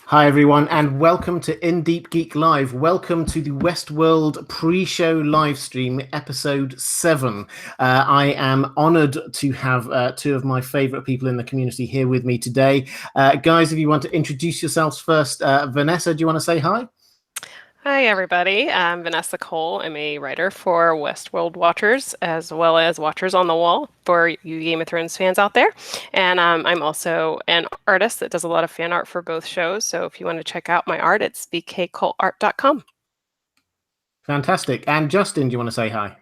Hi everyone, and welcome to Deep Geek Live. Welcome to the Westworld pre-show live stream, episode 7. I am honoured to have two of my favourite people in the community here with me today. Guys, if you want to introduce yourselves first, Vanessa, do you want to say hi? Hi, everybody. I'm Vanessa Cole. I'm a writer for Westworld Watchers, as well as Watchers on the Wall for you Game of Thrones fans out there. And I'm also an artist that does a lot of fan art for both shows. So if you want to check out my art, it's bkcoleart.com. Fantastic. And Justin, do you want to say hi?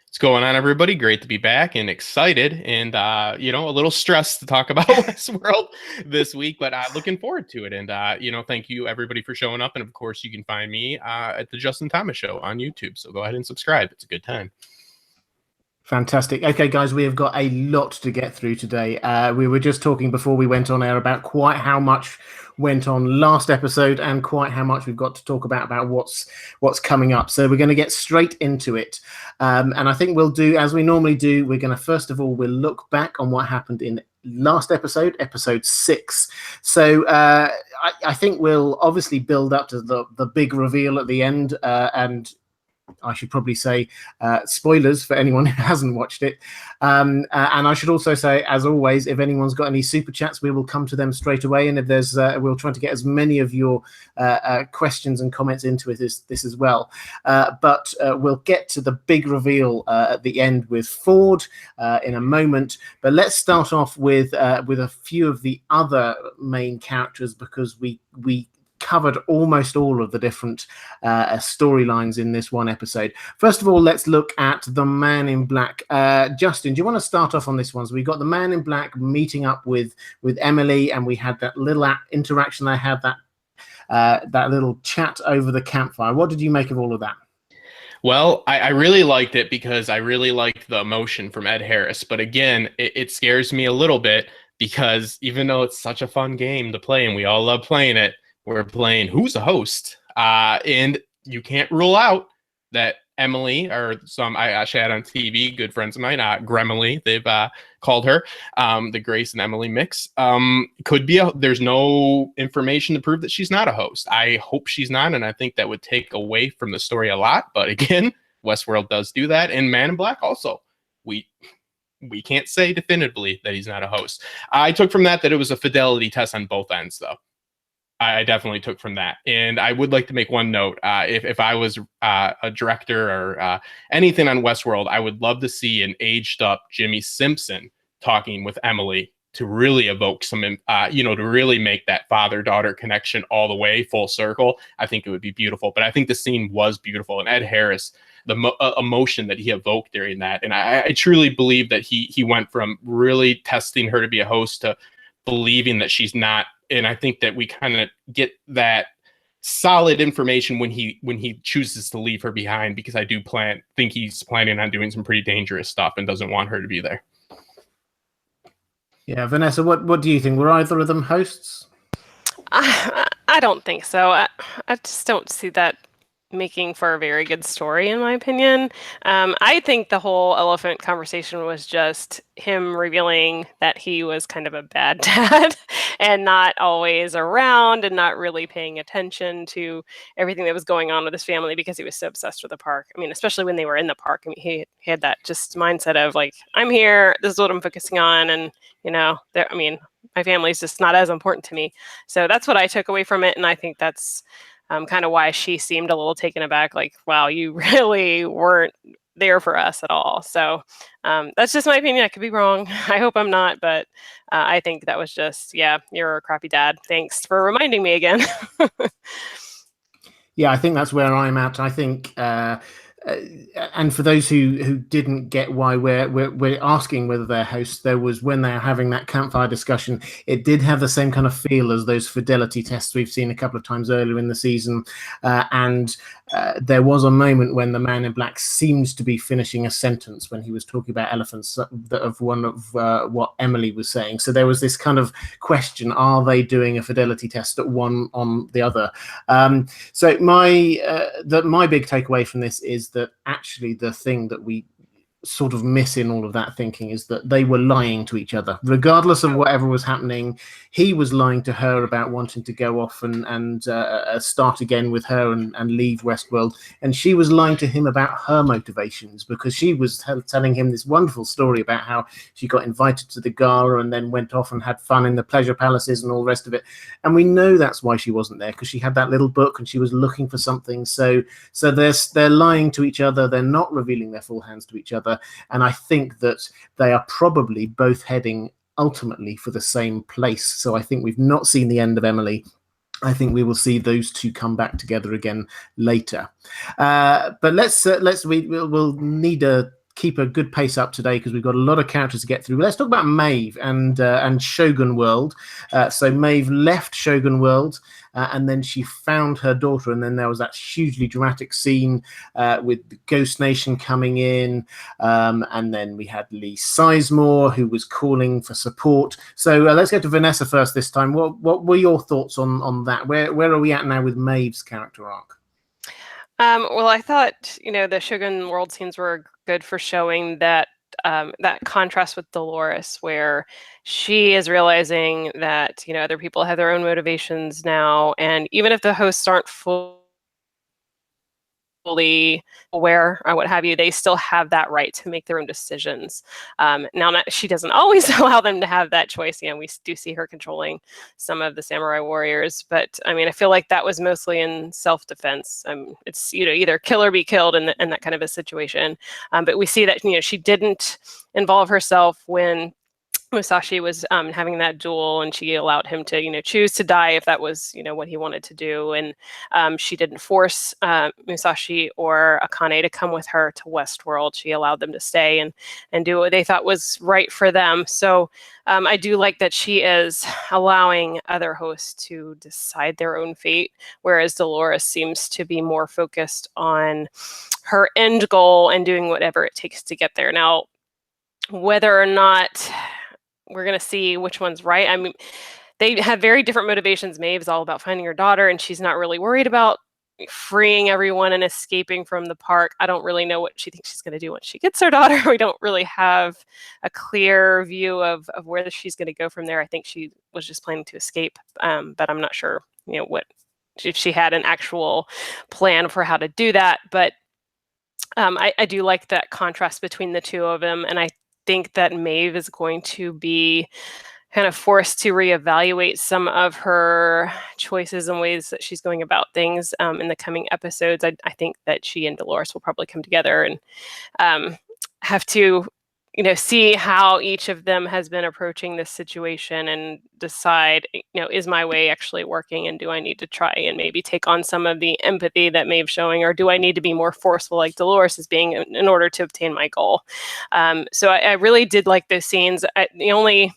What's going on, everybody? Great to be back and excited and, a little stressed to talk about Westworld this week, but looking forward to it. And, thank you, everybody, for showing up. And, of course, you can find me at the Justin Thomas Show on YouTube. So go ahead and subscribe. It's a good time. Fantastic. Okay, guys, we have got a lot to get through today. We were just talking before we went on air about quite how much went on last episode and quite how much we've got to talk about what's coming up. So we're going to get straight into it. And I think we'll do, as we normally do, we're going to, first of all, we'll look back on what happened in last episode 6. So I think we'll obviously build up to the big reveal at the end, and I should probably say spoilers for anyone who hasn't watched it. And I should also say, as always, if anyone's got any super chats, we will come to them straight away. And if there's, we'll try to get as many of your questions and comments into it as this as well. But we'll get to the big reveal at the end with Ford in a moment. But let's start off with a few of the other main characters, because we covered almost all of the different storylines in this one episode. First of all, let's look at the Man in Black. Justin, do you want to start off on this one? So we got the Man in Black meeting up with Emily, and we had that little interaction. They had that little chat over the campfire. What did you make of all of that? Well, I really liked it because I really liked the emotion from Ed Harris. But again, it scares me a little bit because even though it's such a fun game to play and we all love playing it, we're playing who's the host, and you can't rule out that Emily, or some I actually had on TV, good friends of mine, Gremily, they've called her, the Grace and Emily mix, could be there's no information to prove that she's not a host. I hope she's not, and I think that would take away from the story a lot. But again, Westworld does do that, and Man in Black also. We can't say definitively that he's not a host. I took from that it was a fidelity test on both ends, though. I definitely took from that. And I would like to make one note. If I was a director or anything on Westworld, I would love to see an aged up Jimmy Simpson talking with Emily to really evoke some, to really make that father-daughter connection all the way full circle. I think it would be beautiful. But I think the scene was beautiful. And Ed Harris, the emotion that he evoked during that. And I truly believe that he went from really testing her to be a host to believing that she's not. And I think that we kind of get that solid information when he chooses to leave her behind, because I do think he's planning on doing some pretty dangerous stuff and doesn't want her to be there. Yeah, Vanessa, what do you think? Were either of them hosts? I don't think so. I just don't see that making for a very good story, in my opinion. I think the whole elephant conversation was just him revealing that he was kind of a bad dad and not always around and not really paying attention to everything that was going on with his family because he was so obsessed with the park. I mean, especially when they were in the park. I mean, he had that just mindset of like, I'm here, this is what I'm focusing on. And, my family's just not as important to me. So that's what I took away from it. And I think that's kind of why she seemed a little taken aback, like, wow, you really weren't there for us at all. So that's just my opinion. I could be wrong. I hope I'm not, but I think that was just, yeah, you're a crappy dad. Thanks for reminding me again. Yeah, I think that's where I'm at. I think, and for those who didn't get why we're asking whether they're hosts, there was, when they're having that campfire discussion, it did have the same kind of feel as those fidelity tests we've seen a couple of times earlier in the season, and there was a moment when the Man in Black seems to be finishing a sentence when he was talking about elephants, of one of what Emily was saying. So there was this kind of question: are they doing a fidelity test at one on the other? So my big takeaway from this is that actually the thing that sort of miss in all of that thinking is that they were lying to each other, regardless of whatever was happening. He was lying to her about wanting to go off and start again with her and leave Westworld, and she was lying to him about her motivations, because she was telling him this wonderful story about how she got invited to the gala and then went off and had fun in the pleasure palaces and all the rest of it. And we know that's why she wasn't there, because she had that little book and she was looking for something. So they're lying to each other. They're not revealing their full hands to each other. And I think that they are probably both heading ultimately for the same place. So I think we've not seen the end of Emily. I think we will see those two come back together again later. But we'll need to keep a good pace up today, because we've got a lot of characters to get through. Let's talk about Maeve and Shogun World. So Maeve left Shogun World, and then she found her daughter, and then there was that hugely dramatic scene with the Ghost Nation coming in, and then we had Lee Sizemore, who was calling for support. So let's go to Vanessa first this time. What were your thoughts on that? Where are we at now with Maeve's character arc? Well, I thought, the Shogun World scenes were good for showing that that contrast with Dolores, where she is realizing that, other people have their own motivations now, and even if the hosts aren't fully aware or what have you, they still have that right to make their own decisions. Now, she doesn't always allow them to have that choice. We do see her controlling some of the samurai warriors, but I feel like that was mostly in self-defense. It's either kill or be killed in that kind of a situation. But we see that she didn't involve herself when Musashi was having that duel, and she allowed him to, choose to die if that was, what he wanted to do. And she didn't force Musashi or Akane to come with her to Westworld. She allowed them to stay and do what they thought was right for them. So I do like that she is allowing other hosts to decide their own fate, whereas Dolores seems to be more focused on her end goal and doing whatever it takes to get there. Now, whether or not we're going to see which one's right. They have very different motivations. Maeve's all about finding her daughter, and she's not really worried about freeing everyone and escaping from the park. I don't really know what she thinks she's going to do when she gets her daughter. We don't really have a clear view of where she's going to go from there. I think she was just planning to escape, but I'm not sure, what if she had an actual plan for how to do that. But I do like that contrast between the two of them, and I think that Maeve is going to be kind of forced to reevaluate some of her choices and ways that she's going about things in the coming episodes. I think that she and Dolores will probably come together and have to, see how each of them has been approaching this situation and decide, is my way actually working, and do I need to try and maybe take on some of the empathy that Maeve's showing, or do I need to be more forceful like Dolores is being in order to obtain my goal? So I really did like those scenes. The only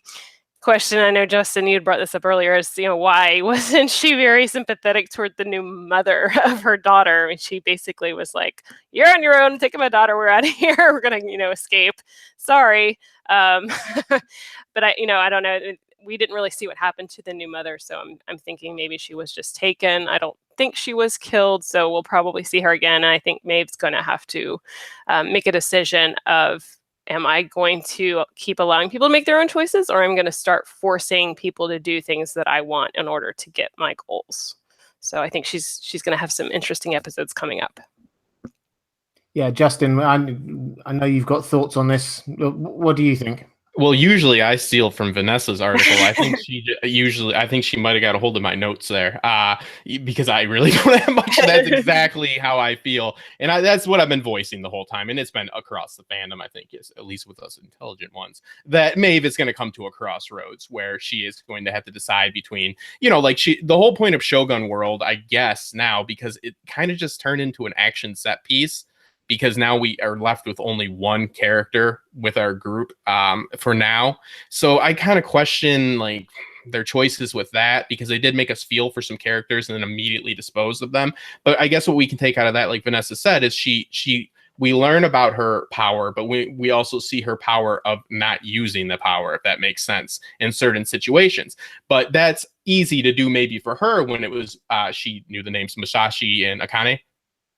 question, I know Justin, you'd brought this up earlier, is why wasn't she very sympathetic toward the new mother of her daughter? She basically was like, "You're on your own, taking my daughter, we're out of here, we're gonna escape, sorry." But I don't know, we didn't really see what happened to the new mother, so I'm thinking maybe she was just taken. I don't think she was killed, so we'll probably see her again. And I think Maeve's gonna have to make a decision of, am I going to keep allowing people to make their own choices, or I'm going to start forcing people to do things that I want in order to get my goals? So I think she's going to have some interesting episodes coming up. Yeah, Justin, I know you've got thoughts on this. What do you think? Well, usually I steal from Vanessa's article. I think she might have got a hold of my notes there, because I really don't have much. That's exactly how I feel, and that's what I've been voicing the whole time, and it's been across the fandom. I think, is at least with us intelligent ones, that Maeve is going to come to a crossroads where she is going to have to decide between, the whole point of Shogun World, I guess now, because it kind of just turned into an action set piece, because now we are left with only one character with our group for now. So I kind of question their choices with that, because they did make us feel for some characters and then immediately disposed of them. But I guess what we can take out of that, like Vanessa said, is we learn about her power, but we also see her power of not using the power, if that makes sense, in certain situations. But that's easy to do maybe for her when it was she knew the names Musashi and Akane.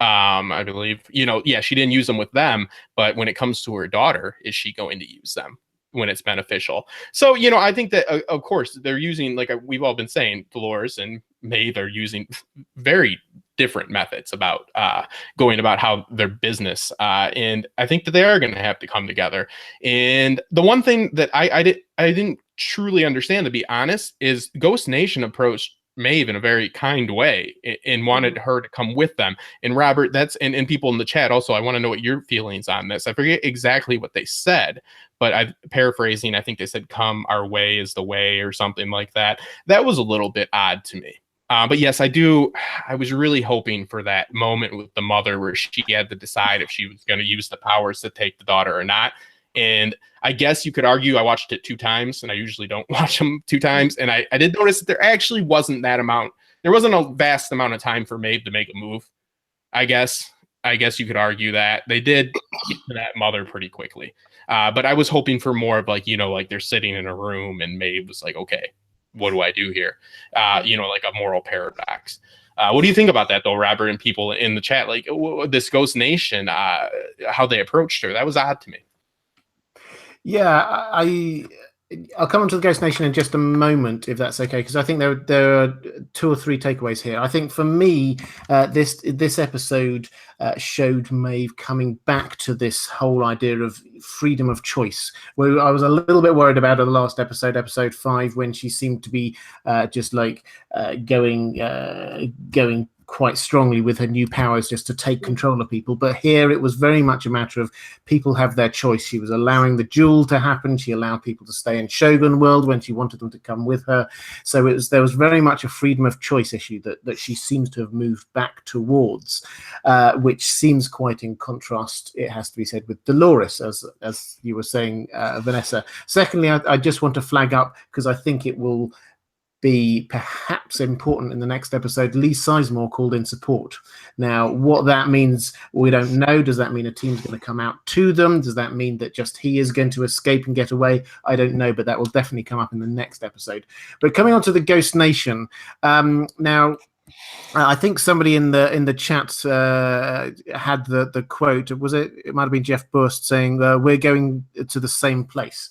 I believe, yeah, she didn't use them with them, but when it comes to her daughter, is she going to use them when it's beneficial? So, I think that, of course, they're using, like we've all been saying, Dolores and Maeve are using very different methods about going about how their business. And I think that they are going to have to come together. And the one thing that I didn't truly understand, to be honest, is Ghost Nation approached Maeve in a very kind way and wanted her to come with them. And Robert, and people in the chat also, I want to know what your feelings on this. I forget exactly what they said, but I'm paraphrasing. I think they said, "Come our way is the way," or something like that. That was a little bit odd to me. But yes, I was really hoping for that moment with the mother where she had to decide if she was going to use the powers to take the daughter or not. And I guess you could argue, I watched it 2 times, and I usually don't watch them 2 times. And I did notice that there actually wasn't there wasn't a vast amount of time for Maeve to make a move. I guess you could argue that they did get to that mother pretty quickly. But I was hoping for more of like they're sitting in a room and Maeve was like, okay, what do I do here? Like a moral paradox. What do you think about that, though, Robert, and people in the chat? Like this Ghost Nation, how they approached her, that was odd to me. Yeah, I'll come on to the Ghost Nation in just a moment, if that's okay, because I think there are 2 or 3 takeaways here. I think for me, this episode showed Maeve coming back to this whole idea of freedom of choice, where I was a little bit worried about in the last episode 5, when she seemed to be just like going quite strongly with her new powers just to take control of people. But here it was very much a matter of people have their choice. She was allowing the duel to happen. She allowed people to stay in Shogun World when she wanted them to come with her. So there was very much a freedom of choice issue that she seems to have moved back towards, which seems quite in contrast, it has to be said, with Dolores, as you were saying, Vanessa. Secondly, I just want to flag up, because I think it will be perhaps important in the next episode, Lee Sizemore called in support. Now, what that means, we don't know. Does that mean a team's going to come out to them? Does that mean that just he is going to escape and get away? I don't know, but that will definitely come up in the next episode. But coming on to the Ghost Nation, now, I think somebody in the chat had the quote. It might have been Jeff Burst saying, "We're going to the same place."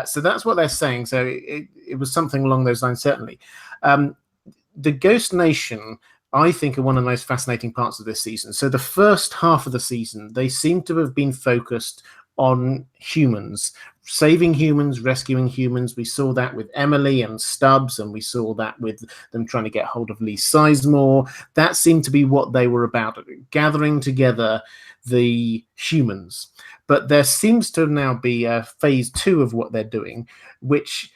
So that's what they're saying. So it was something along those lines, certainly. The Ghost Nation, I think, are one of the most fascinating parts of this season. So the first half of the season, they seem to have been focused on humans, saving humans, rescuing humans. We saw that with Emily and Stubbs, and we saw that with them trying to get hold of Lee Sizemore. That seemed to be what they were about, gathering together the humans. But there seems to now be a phase 2 of what they're doing, which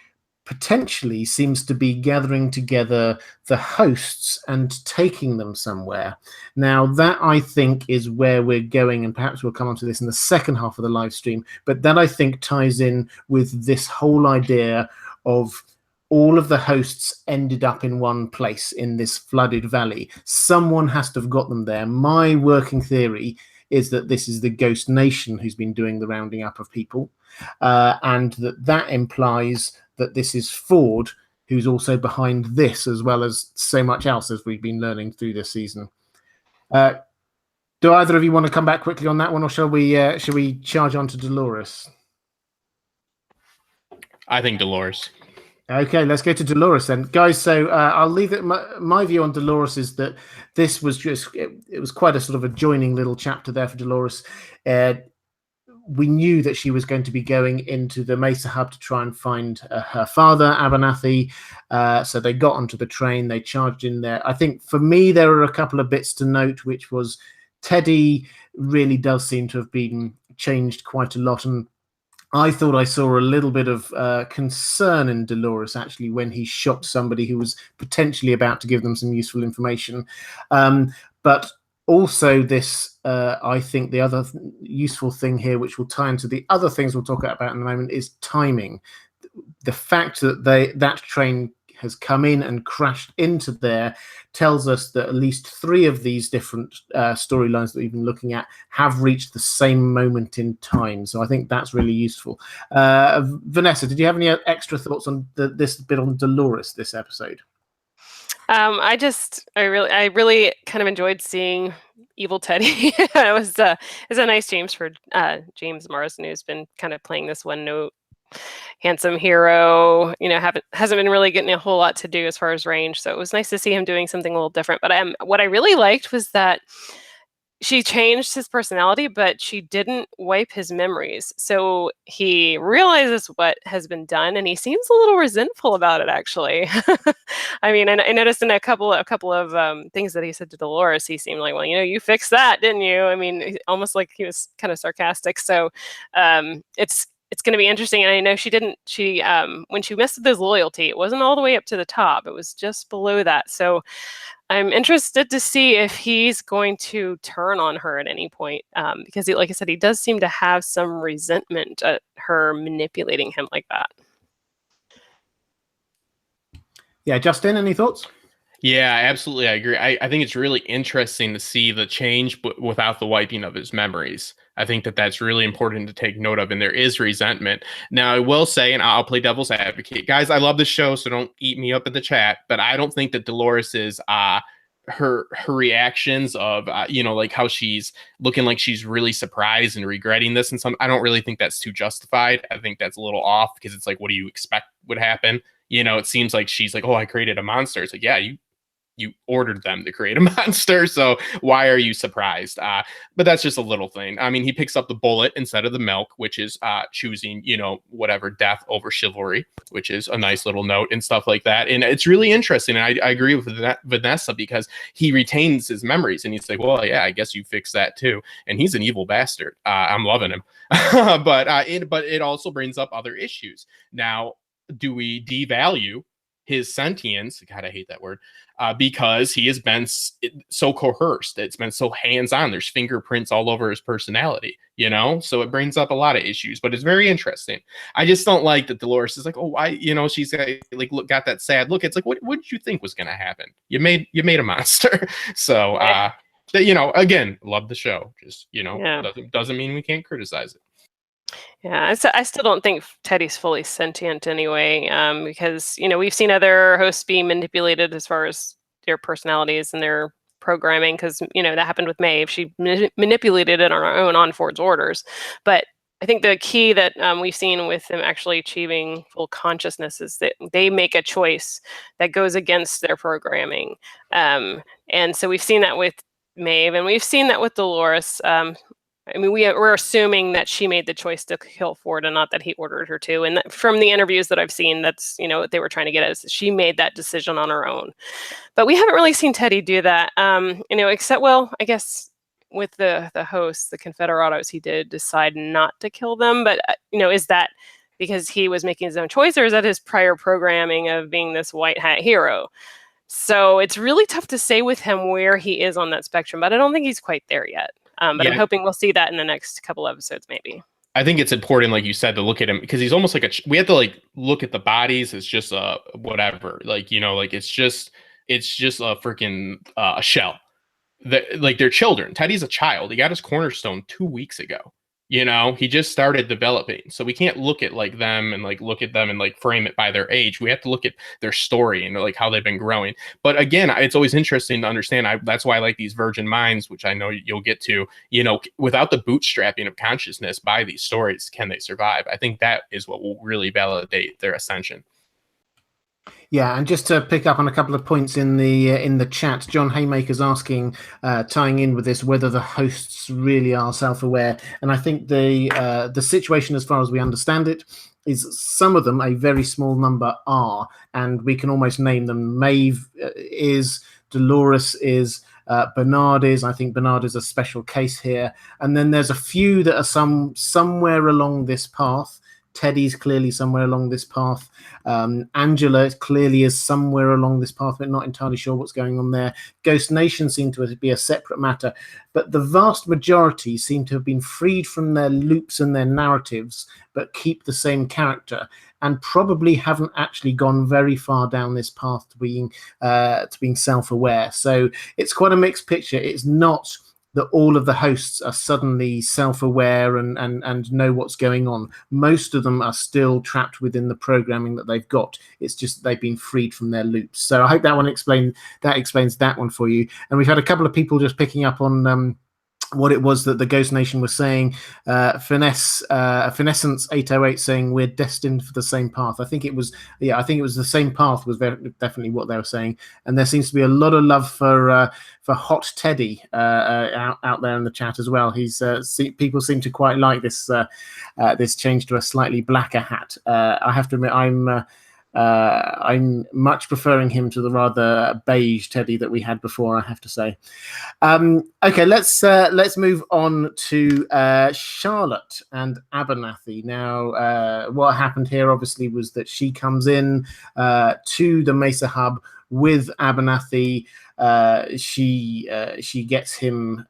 potentially seems to be gathering together the hosts and taking them somewhere. Now, that I think is where we're going, and perhaps we'll come onto this in the second half of the live stream, but that I think ties in with this whole idea of all of the hosts ended up in one place in this flooded valley. Someone has to have got them there. My working theory is that this is the Ghost Nation who's been doing the rounding up of people, and that implies that this is Ford who's also behind this, as well as so much else, as we've been learning through this season. Do either of you want to come back quickly on that one, or shall we charge on to Dolores? I think Dolores. Okay, let's go to Dolores then, guys. So I'll leave it. My view on Dolores is that this was it was quite a sort of adjoining little chapter there for Dolores. We knew that she was going to be going into the Mesa Hub to try and find her father, Abernathy. So they got onto the train, they charged in there. I think for me, there are a couple of bits to note, which was Teddy really does seem to have been changed quite a lot. And I thought I saw a little bit of concern in Dolores, actually, when he shot somebody who was potentially about to give them some useful information. But also this, I think the other useful thing here, which will tie into the other things we'll talk about in a moment, is timing. The fact that that train has come in and crashed into there tells us that at least 3 of these different storylines that we've been looking at have reached the same moment in time. So I think that's really useful. Vanessa, did you have any extra thoughts on this bit on Dolores this episode? I really kind of enjoyed seeing evil Teddy. It's a nice James Marsden, who's been kind of playing this one note handsome hero. Hasn't been really getting a whole lot to do as far as range. So it was nice to see him doing something a little different. But what I really liked was that she changed his personality, but she didn't wipe his memories. So he realizes what has been done, and he seems a little resentful about it, actually. I mean, I noticed in a couple of things that he said to Dolores, he seemed like, well, you fixed that, didn't you? I mean, almost like he was kind of sarcastic. So it's going to be interesting. And I know when she messed with his loyalty, it wasn't all the way up to the top. It was just below that. So I'm interested to see if he's going to turn on her at any point, because like I said, he does seem to have some resentment at her manipulating him like that. Yeah, Justin, any thoughts? Yeah, absolutely. I agree. I think it's really interesting to see the change, but without the wiping of his memories. I think that's really important to take note of, and there is resentment. Now, I will say, and I'll play devil's advocate, guys. I love the show, so don't eat me up in the chat. But I don't think that Dolores is her reactions of like how she's looking like she's really surprised and regretting this, and I don't really think that's too justified. I think that's a little off, because it's like, what do you expect would happen? It seems like she's like, oh, I created a monster. It's like, yeah, you ordered them to create a monster, so why are you surprised? But that's just a little thing. I mean, he picks up the bullet instead of the milk, which is choosing, whatever, death over chivalry, which is a nice little note and stuff like that. And it's really interesting. And I agree with Vanessa, because he retains his memories, and he's like, well, yeah, I guess you fixed that too. And he's an evil bastard. I'm loving him. But it also brings up other issues. Now, do we devalue his sentience? God, I hate that word. Because he has been so coerced. It's been so hands-on. There's fingerprints all over his personality, so it brings up a lot of issues, but it's very interesting. I just don't like that Dolores is like, oh, why, she's got that sad look. It's like, what did you think was going to happen? You made a monster. So, again, love the show. Just, doesn't mean we can't criticize it. Yeah, I still don't think Teddy's fully sentient anyway, because we've seen other hosts be manipulated as far as their personalities and their programming, because that happened with Maeve. She manipulated it on her own on Ford's orders. But I think the key that we've seen with them actually achieving full consciousness is that they make a choice that goes against their programming, and so we've seen that with Maeve, and we've seen that with Dolores. I mean, we're assuming that she made the choice to kill Ford and not that he ordered her to. And from the interviews that I've seen, that's, what they were trying to get at, is she made that decision on her own. But we haven't really seen Teddy do that, except, well, I guess with the hosts, the Confederados, he did decide not to kill them. But, is that because he was making his own choice, or is that his prior programming of being this white hat hero? So it's really tough to say with him where he is on that spectrum, but I don't think he's quite there yet. But yeah. I'm hoping we'll see that in the next couple episodes, maybe. I think it's important, like you said, to look at him, because he's almost like we have to look at the bodies as just a whatever, it's just a freaking a shell. They're children. Teddy's a child. He got his cornerstone 2 weeks ago. He just started developing. So we can't look at them and frame it by their age. We have to look at their story and how they've been growing. But again, it's always interesting to understand. That's why I like these virgin minds, which I know you'll get to, without the bootstrapping of consciousness by these stories, can they survive? I think that is what will really validate their ascension. Yeah, and just to pick up on a couple of points in the chat, John Haymaker's asking, tying in with this, whether the hosts really are self-aware. And I think the situation, as far as we understand it, is some of them, a very small number, are, and we can almost name them. Maeve is, Dolores is, Bernard is. I think Bernard is a special case here. And then there's a few that are somewhere along this path. Teddy's clearly somewhere along this path. Angela clearly is somewhere along this path, but not entirely sure what's going on there. Ghost Nation seem to be a separate matter, but the vast majority seem to have been freed from their loops and their narratives, but keep the same character, and probably haven't actually gone very far down this path to being self-aware. So it's quite a mixed picture. It's not that all of the hosts are suddenly self-aware and know what's going on. Most of them are still trapped within the programming that they've got. It's just that they've been freed from their loops. So I hope that explains that one for you. And we've had a couple of people just picking up on what it was that the Ghost Nation was saying. Finessence 808 saying we're destined for the same path. I think it was the same path was definitely what they were saying. And there seems to be a lot of love for Hot Teddy out there in the chat as well. People seem to quite like this this change to a slightly blacker hat. I have to admit, I'm much preferring him to the rather beige Teddy that we had before, I have to say. Okay, let's move on to Charlotte and Abernathy. Now, what happened here obviously was that she comes in to the Mesa Hub with Abernathy. She gets him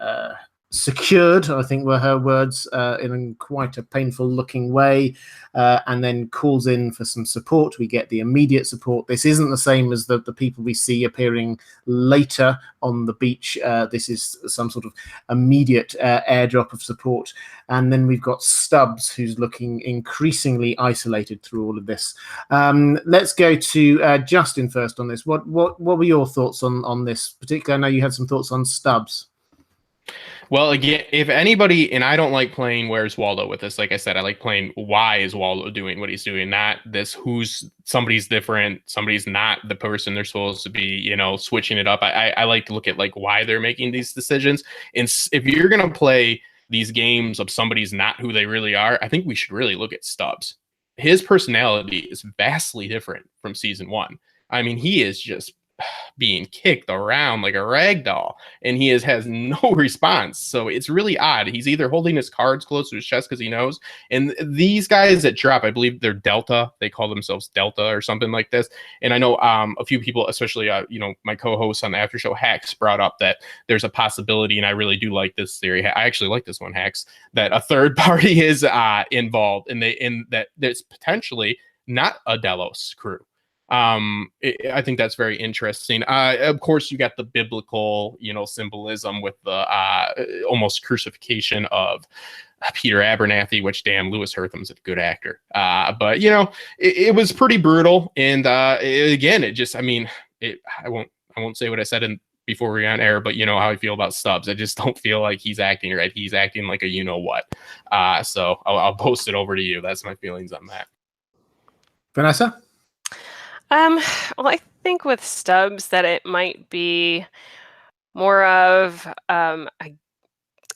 secured, I think were her words, in quite a painful looking way, and then calls in for some support. We get the immediate support. This isn't the same as the people we see appearing later on the beach. This is some sort of immediate airdrop of support. And then we've got Stubbs, who's looking increasingly isolated through all of this. Let's go to Justin first on this. What were your thoughts on this? Particularly, I know you had some thoughts on Stubbs. Well, again, if anybody, and I don't like playing Where's Waldo with this. Like I said, I like playing why is Waldo doing what he's doing, not this somebody's different, somebody's not the person they're supposed to be, switching it up. I like to look at like why they're making these decisions. And if you're going to play these games of somebody's not who they really are, I think we should really look at Stubbs. His personality is vastly different from season 1. I mean, he is just being kicked around like a rag doll, and he has no response. So it's really odd. He's either holding his cards close to his chest because he knows. And these guys that drop, I believe they're Delta. They call themselves Delta or something like this. And I know a few people, especially my co-host on the after show, Hax, brought up that there's a possibility, and I really do like this theory. I actually like this one, Hax, that a third party is involved, and that there's potentially not a Delos crew. I think that's very interesting. Of course, you got the biblical, symbolism with the almost crucifixion of Peter Abernathy, which damn, Lewis Hertham's a good actor. But it was pretty brutal. And again, I won't say what I said before we were on air, but you know how I feel about Stubbs. I just don't feel like he's acting right. He's acting like a what. So I'll post it over to you. That's my feelings on that. Vanessa? Well, I think with Stubbs that it might be more of a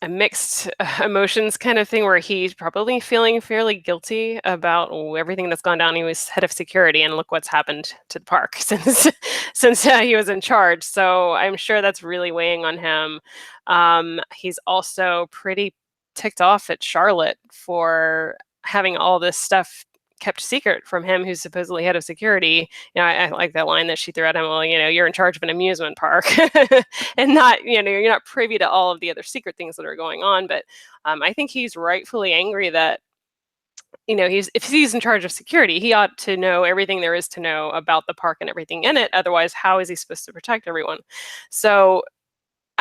mixed emotions kind of thing, where he's probably feeling fairly guilty about everything that's gone down. He was head of security, and look what's happened to the park since he was in charge. So I'm sure that's really weighing on him. He's also pretty ticked off at Charlotte for having all this stuff kept secret from him, who's supposedly head of security. I like that line that she threw at him. Well, you're in charge of an amusement park and not, you're not privy to all of the other secret things that are going on. But I think he's rightfully angry that, if he's in charge of security, he ought to know everything there is to know about the park and everything in it. Otherwise, how is he supposed to protect everyone? So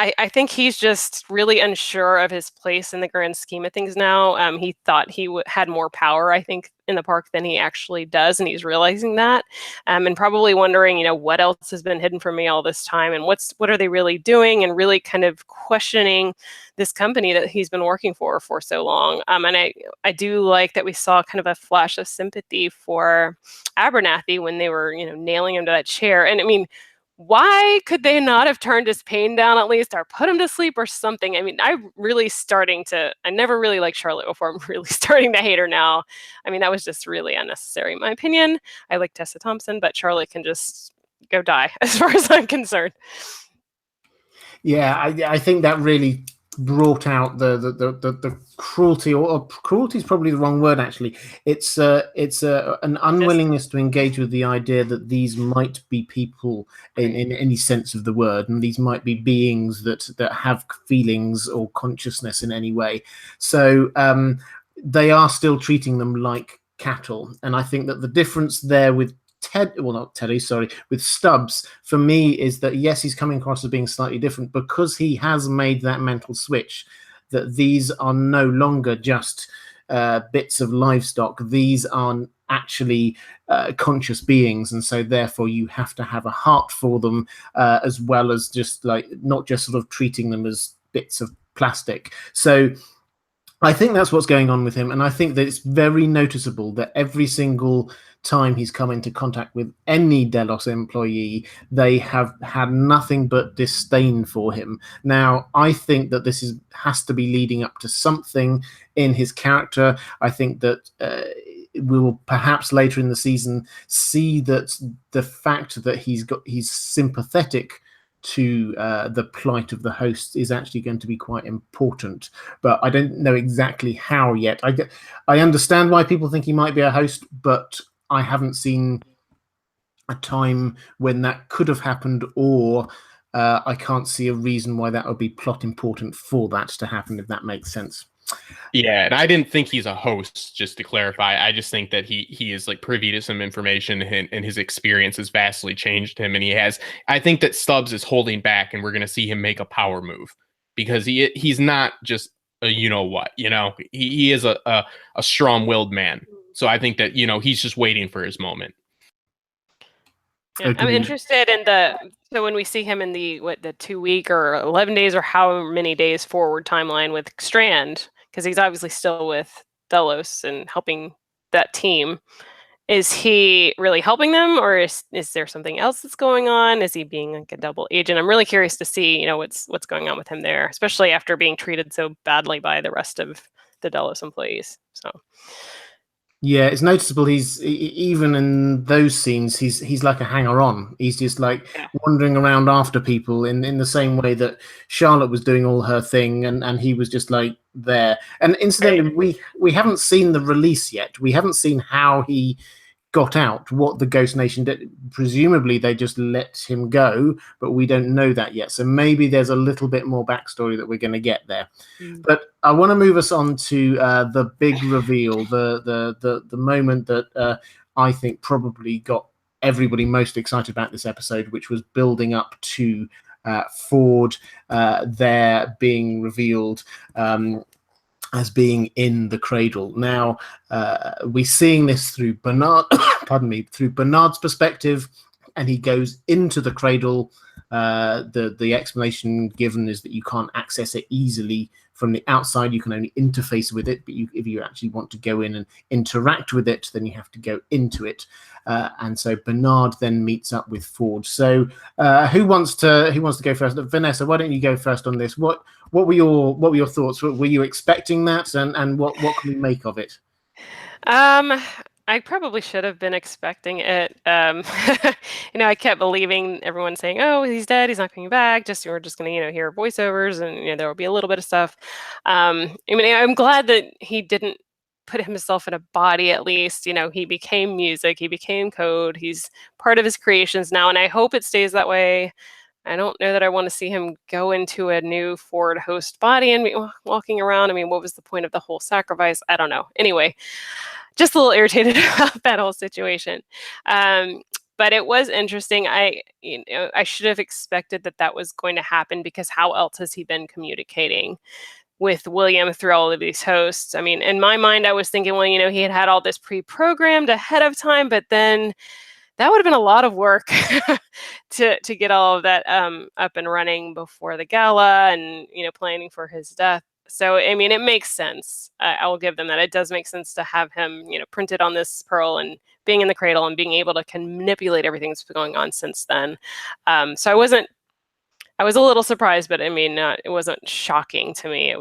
I think he's just really unsure of his place in the grand scheme of things now. He thought he had more power, I think, in the park than he actually does, and he's realizing that, and probably wondering, what else has been hidden from me all this time, and what are they really doing, and really kind of questioning this company that he's been working for so long. And I do like that we saw kind of a flash of sympathy for Abernathy when they were, nailing him to that chair. And I mean, why could they not have turned his pain down at least, or put him to sleep or something? I mean, I never really liked Charlotte before. I'm really starting to hate her now. I mean, that was just really unnecessary, in my opinion. I like Tessa Thompson, but Charlotte can just go die as far as I'm concerned. Yeah, I think that really brought out the cruelty, or cruelty is probably the wrong word, actually. It's an unwillingness to engage with the idea that these might be people in any sense of the word, and these might be beings that have feelings or consciousness in any way. So they are still treating them like cattle, and I think that the difference there with with Stubbs, for me, is that yes, he's coming across as being slightly different because he has made that mental switch that these are no longer just bits of livestock. These are actually conscious beings, and so therefore you have to have a heart for them, as well as just like not just sort of treating them as bits of plastic. So I think that's what's going on with him, and I think that it's very noticeable that every single time he's come into contact with any Delos employee, they have had nothing but disdain for him. Now, I think that this has to be leading up to something in his character. I think that we will perhaps later in the season see that the fact that he's sympathetic to the plight of the hosts is actually going to be quite important, but I don't know exactly how yet. I understand why people think he might be a host, but I haven't seen a time when that could have happened, or I can't see a reason why that would be plot important for that to happen, if that makes sense. Yeah, and I didn't think he's a host, just to clarify. I just think that he is like privy to some information, and his experience has vastly changed him. And I think that Stubbs is holding back, and we're going to see him make a power move because he's not just a he is a strong-willed man. So I think that he's just waiting for his moment. Yeah, I'm interested in so when we see him in the 2 week or 11 days or how many days forward timeline with Strand, because he's obviously still with Delos and helping that team. Is he really helping them, or is there something else that's going on? Is he being like a double agent? I'm really curious to see, what's going on with him there, especially after being treated so badly by the rest of the Delos employees. So. Yeah, it's noticeable. He's even in those scenes, he's like a hanger-on. He's just like wandering around after people in the same way that Charlotte was doing all her thing, and he was just like there. And incidentally, we haven't seen the release yet. We haven't seen how he got out, what the Ghost Nation did. Presumably they just let him go, but we don't know that yet. So maybe there's a little bit more backstory that we're going to get there. But I want to move us on to the big reveal, the moment that I think probably got everybody most excited about this episode, which was building up to Ford there being revealed as being in the cradle. Now, we're seeing this through Bernard, through Bernard's perspective, and he goes into the cradle. The explanation given is that you can't access it easily from the outside. You can only interface with it, but if you actually want to go in and interact with it, then you have to go into it. And so Bernard then meets up with Ford. So who wants to go first? Vanessa, why don't you go first on this? What were your thoughts? Were you expecting that, and what can we make of it? I probably should have been expecting it. I kept believing everyone saying, "Oh, he's dead. He's not coming back." We're just going to, hear voiceovers, and there will be a little bit of stuff. I'm glad that he didn't put himself in a body. At least, he became music. He became code. He's part of his creations now, and I hope it stays that way. I don't know that I want to see him go into a new Ford host body and be walking around. What was the point of the whole sacrifice? I don't know. Anyway, just a little irritated about that whole situation. But it was interesting. I should have expected that was going to happen, because how else has he been communicating with William through all of these hosts? In my mind, I was thinking, he had all this pre-programmed ahead of time, but then that would have been a lot of work to get all of that up and running before the gala, and planning for his death. So it makes sense. I will give them that. It does make sense to have him printed on this pearl and being in the cradle and being able to manipulate everything that's been going on since then. So I was a little surprised, but it wasn't shocking to me.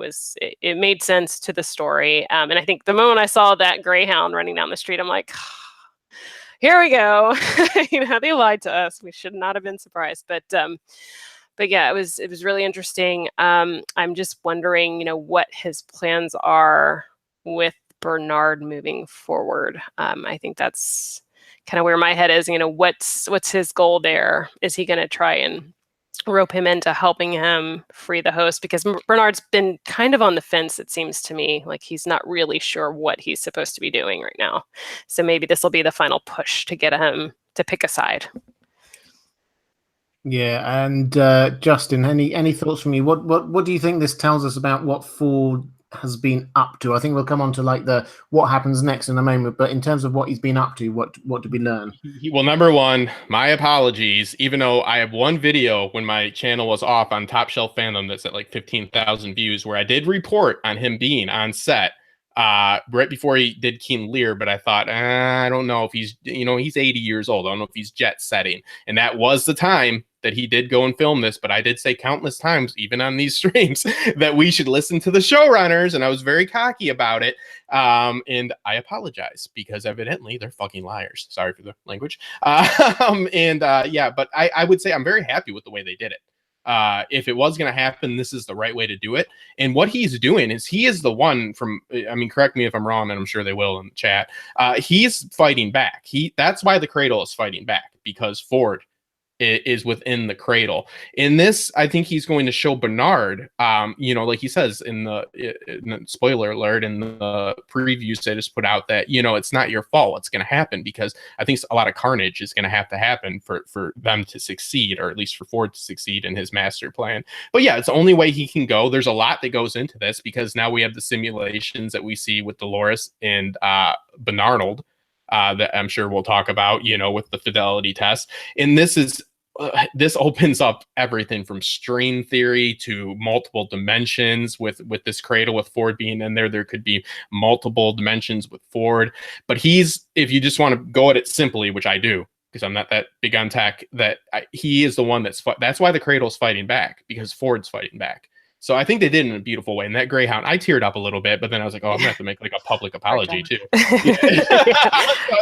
It made sense to the story. And I think the moment I saw that Greyhound running down the street, I'm like, here we go. They lied to us. We should not have been surprised. But yeah, it was really interesting. I'm just wondering, what his plans are with Bernard moving forward. I think that's kind of where my head is. What's his goal there? Is he going to try and rope him into helping him free the host? Because Bernard's been kind of on the fence, it seems to me, like he's not really sure what he's supposed to be doing right now. So maybe this will be the final push to get him pick a side. Yeah, and Justin, any thoughts from you? What do you think this tells us about what Ford has been up to? I think we'll come on to like the what happens next in a moment, but in terms of what he's been up to, what did we learn? Well, number one, my apologies. Even though I have one video when my channel was off on Top Shelf Fandom that's at like 15,000 views, where I did report on him being on set right before he did King Lear, but I thought, I don't know if he's 80 years old. I don't know if he's jet setting. And that was the time that he did go and film this, but I did say countless times, even on these streams, that we should listen to the showrunners, and I was very cocky about it. And I apologize because evidently they're fucking liars. Sorry for the language. Yeah, but I would say I'm very happy with the way they did it. If it was going to happen, this is the right way to do it. And what he's doing is he is the one from, I mean, correct me if I'm wrong, and I'm sure they will in the chat. He's fighting back. That's why the Cradle is fighting back, because Ford is within the cradle. In this, I think he's going to show Bernard, like he says in the spoiler alert, in the previews they just put out, that, it's not your fault. It's going to happen because I think a lot of carnage is going to have to happen for them to succeed, or at least for Ford to succeed in his master plan. But yeah, it's the only way he can go. There's a lot that goes into this, because now we have the simulations that we see with Dolores and Bernard, that I'm sure we'll talk about, with the fidelity test. And this opens up everything from string theory to multiple dimensions with this cradle, with Ford being in there. There could be multiple dimensions with Ford. But if you just want to go at it simply, which I do, because I'm not that big on tech, he is the one that's why the cradle's fighting back, because Ford's fighting back. So I think they did it in a beautiful way. And that Greyhound, I teared up a little bit, but then I was like, oh, I'm gonna have to make like a public apology too.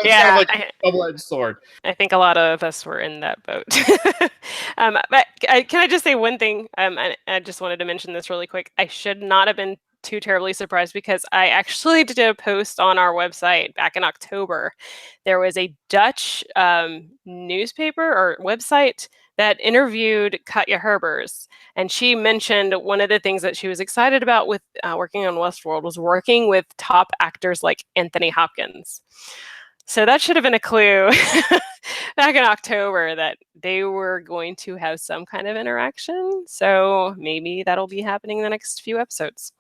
Yeah, like a double-edged sword. I think a lot of us were in that boat. But can I just say one thing? I just wanted to mention this really quick. I should not have been too terribly surprised, because I actually did a post on our website back in October. There was a Dutch newspaper or website that interviewed Katja Herbers, and she mentioned one of the things that she was excited about with working on Westworld was working with top actors like Anthony Hopkins. So that should have been a clue back in October that they were going to have some kind of interaction. So maybe that'll be happening in the next few episodes.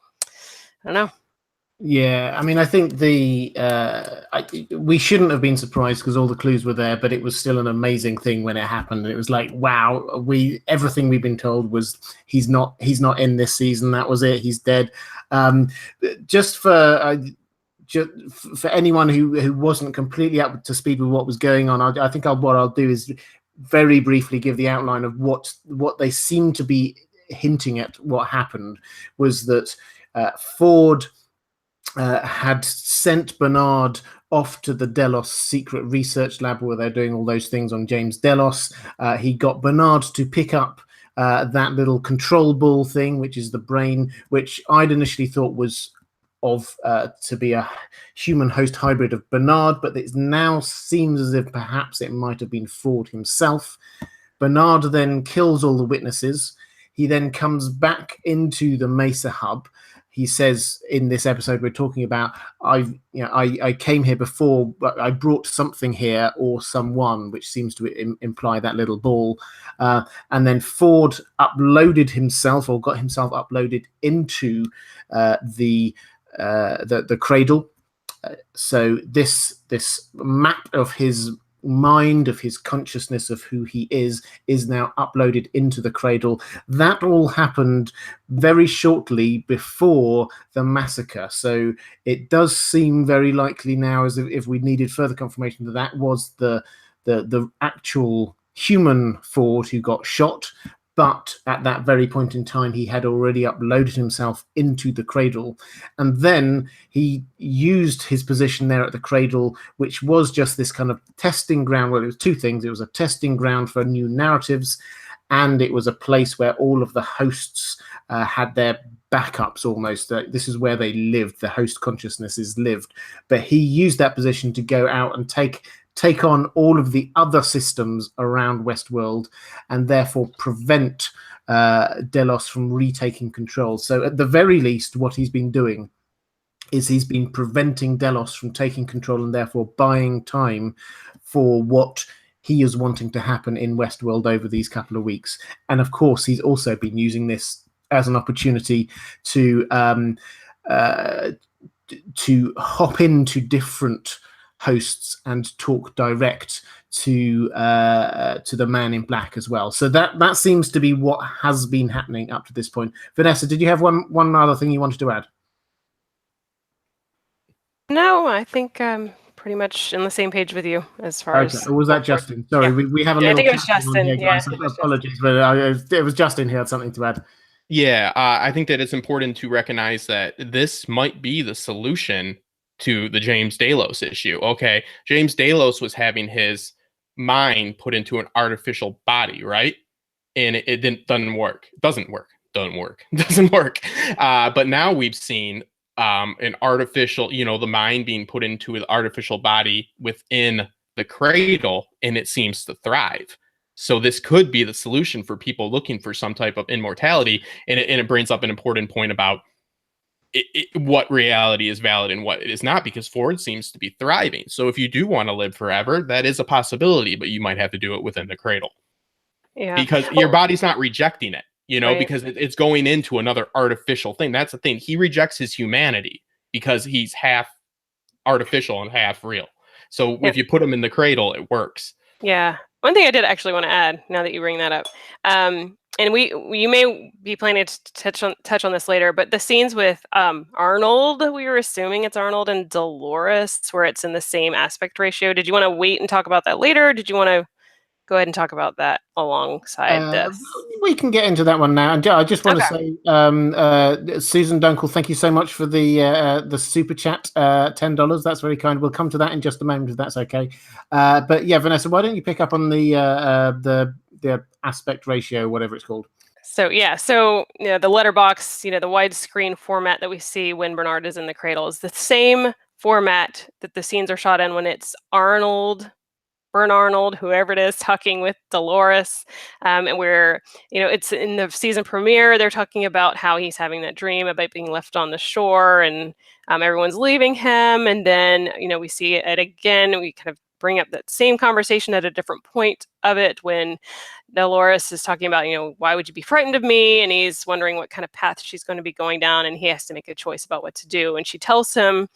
I don't know. Yeah, I mean, I think we shouldn't have been surprised because all the clues were there, but it was still an amazing thing when it happened. It was like, wow, everything we've been told was he's not in this season. That was it. He's dead. Just for anyone who wasn't completely up to speed with what was going on, I think what I'll do is very briefly give the outline of what they seem to be hinting at. What happened was that Ford had sent Bernard off to the Delos secret research lab where they're doing all those things on James Delos. He got Bernard to pick up that little control ball thing, which is the brain, which I'd initially thought was to be a human host hybrid of Bernard, but it now seems as if perhaps it might have been Ford himself. Bernard then kills all the witnesses. He then comes back into the Mesa hub. He says in this episode we're talking about, I came here before, but I brought something here or someone, which seems to imply that little ball. And then Ford uploaded himself, or got himself uploaded into the cradle. So this map of his mind, of his consciousness, of who he is now uploaded into the cradle. That all happened very shortly before the massacre. So it does seem very likely now, as if we needed further confirmation that was the actual human Ford who got shot. But at that very point in time, he had already uploaded himself into the cradle. And then he used his position there at the cradle, which was just this kind of testing ground. Well, it was two things. It was a testing ground for new narratives, and it was a place where all of the hosts had their backups almost. This is where they lived. The host consciousnesses lived. But he used that position to go out and take on all of the other systems around Westworld, and therefore prevent Delos from retaking control. So at the very least, what he's been doing is he's been preventing Delos from taking control, and therefore buying time for what he is wanting to happen in Westworld over these couple of weeks. And of course, he's also been using this as an opportunity to hop into different hosts and talk direct to the Man in Black as well. So that seems to be what has been happening up to this point. Vanessa, did you have one other thing you wanted to add? No, I think I'm pretty much on the same page with you as far as. Or was that Justin? Sorry, Yeah. we have a I little. think it was chat on Justin. here, guys. Yeah, Apologies, but it was Justin who had something to add. Yeah, I think that it's important to recognize that this might be the solution to the James Delos issue. Okay, James Delos was having his mind put into an artificial body, right? And it doesn't work. Doesn't work. But now we've seen an artificial, the mind being put into an artificial body within the cradle, and it seems to thrive. So this could be the solution for people looking for some type of immortality, and it brings up an important point about what reality is valid and what it is not, because Ford seems to be thriving. So if you do want to live forever, that is a possibility, but you might have to do it within the cradle. Yeah. Because your body's not rejecting it, Right. because it's going into another artificial thing. That's the thing. He rejects his humanity because he's half artificial and half real. So if you put him in the cradle, it works. Yeah. One thing I did actually want to add, now that you bring that up, and you may be planning to touch on this later, but the scenes with Arnold, we were assuming it's Arnold and Dolores, where it's in the same aspect ratio. Did you want to wait and talk about that later? Or did you want to go ahead and talk about that alongside this? We can get into that one now. And I just want to say, Susan Dunkel, thank you so much for the super chat, $10. That's very kind. We'll come to that in just a moment if that's okay. But yeah, Vanessa, why don't you pick up on the aspect ratio, whatever it's called? So the letterbox, the widescreen format that we see when Bernard is in the cradle is the same format that the scenes are shot in when it's Arnold, whoever it is, talking with Dolores. And we're, it's in the season premiere, they're talking about how he's having that dream about being left on the shore and everyone's leaving him. And then, we see it again. We kind of bring up that same conversation at a different point of it when Dolores is talking about, why would you be frightened of me? And he's wondering what kind of path she's going to be going down. And he has to make a choice about what to do. And she tells him,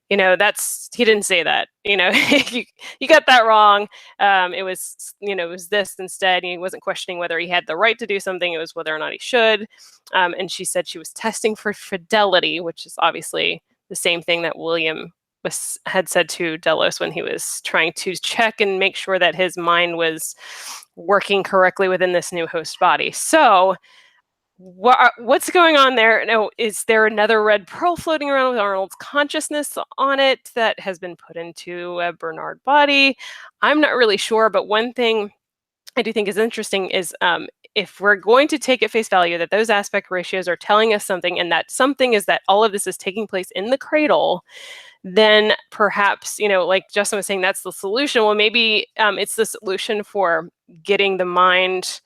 he didn't say that, you got that wrong. It was this instead. He wasn't questioning whether he had the right to do something. It was whether or not he should. And she said she was testing for fidelity, which is obviously the same thing that William had said to Delos when he was trying to check and make sure that his mind was working correctly within this new host body. So what's going on there? No, is there another red pearl floating around with Arnold's consciousness on it that has been put into a Bernard body? I'm not really sure, but one thing I do think is interesting is if we're going to take at face value that those aspect ratios are telling us something, and that something is that all of this is taking place in the cradle, then perhaps, like Justin was saying, that's the solution. Well, maybe it's the solution for getting the mind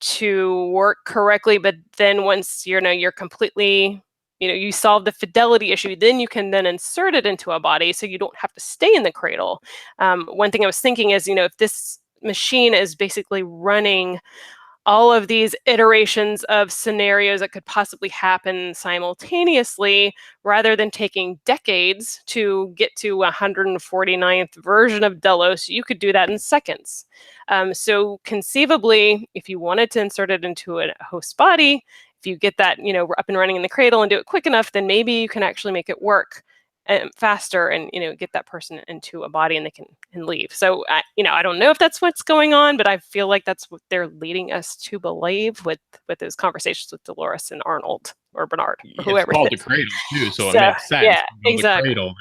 to work correctly, but then once you're completely, you solve the fidelity issue, then you can then insert it into a body so you don't have to stay in the cradle. One thing I was thinking is, if this machine is basically running all of these iterations of scenarios that could possibly happen simultaneously, rather than taking decades to get to 149th version of Delos, you could do that in seconds. So conceivably, if you wanted to insert it into a host body, if you get that up and running in the cradle and do it quick enough, then maybe you can actually make it work faster and get that person into a body and they can leave. So I don't know if that's what's going on, but I feel like that's what they're leading us to believe with those conversations with Dolores and Arnold or Bernard or whoever. It's called the cradle too, so it makes sense. Yeah, exactly. The cradle,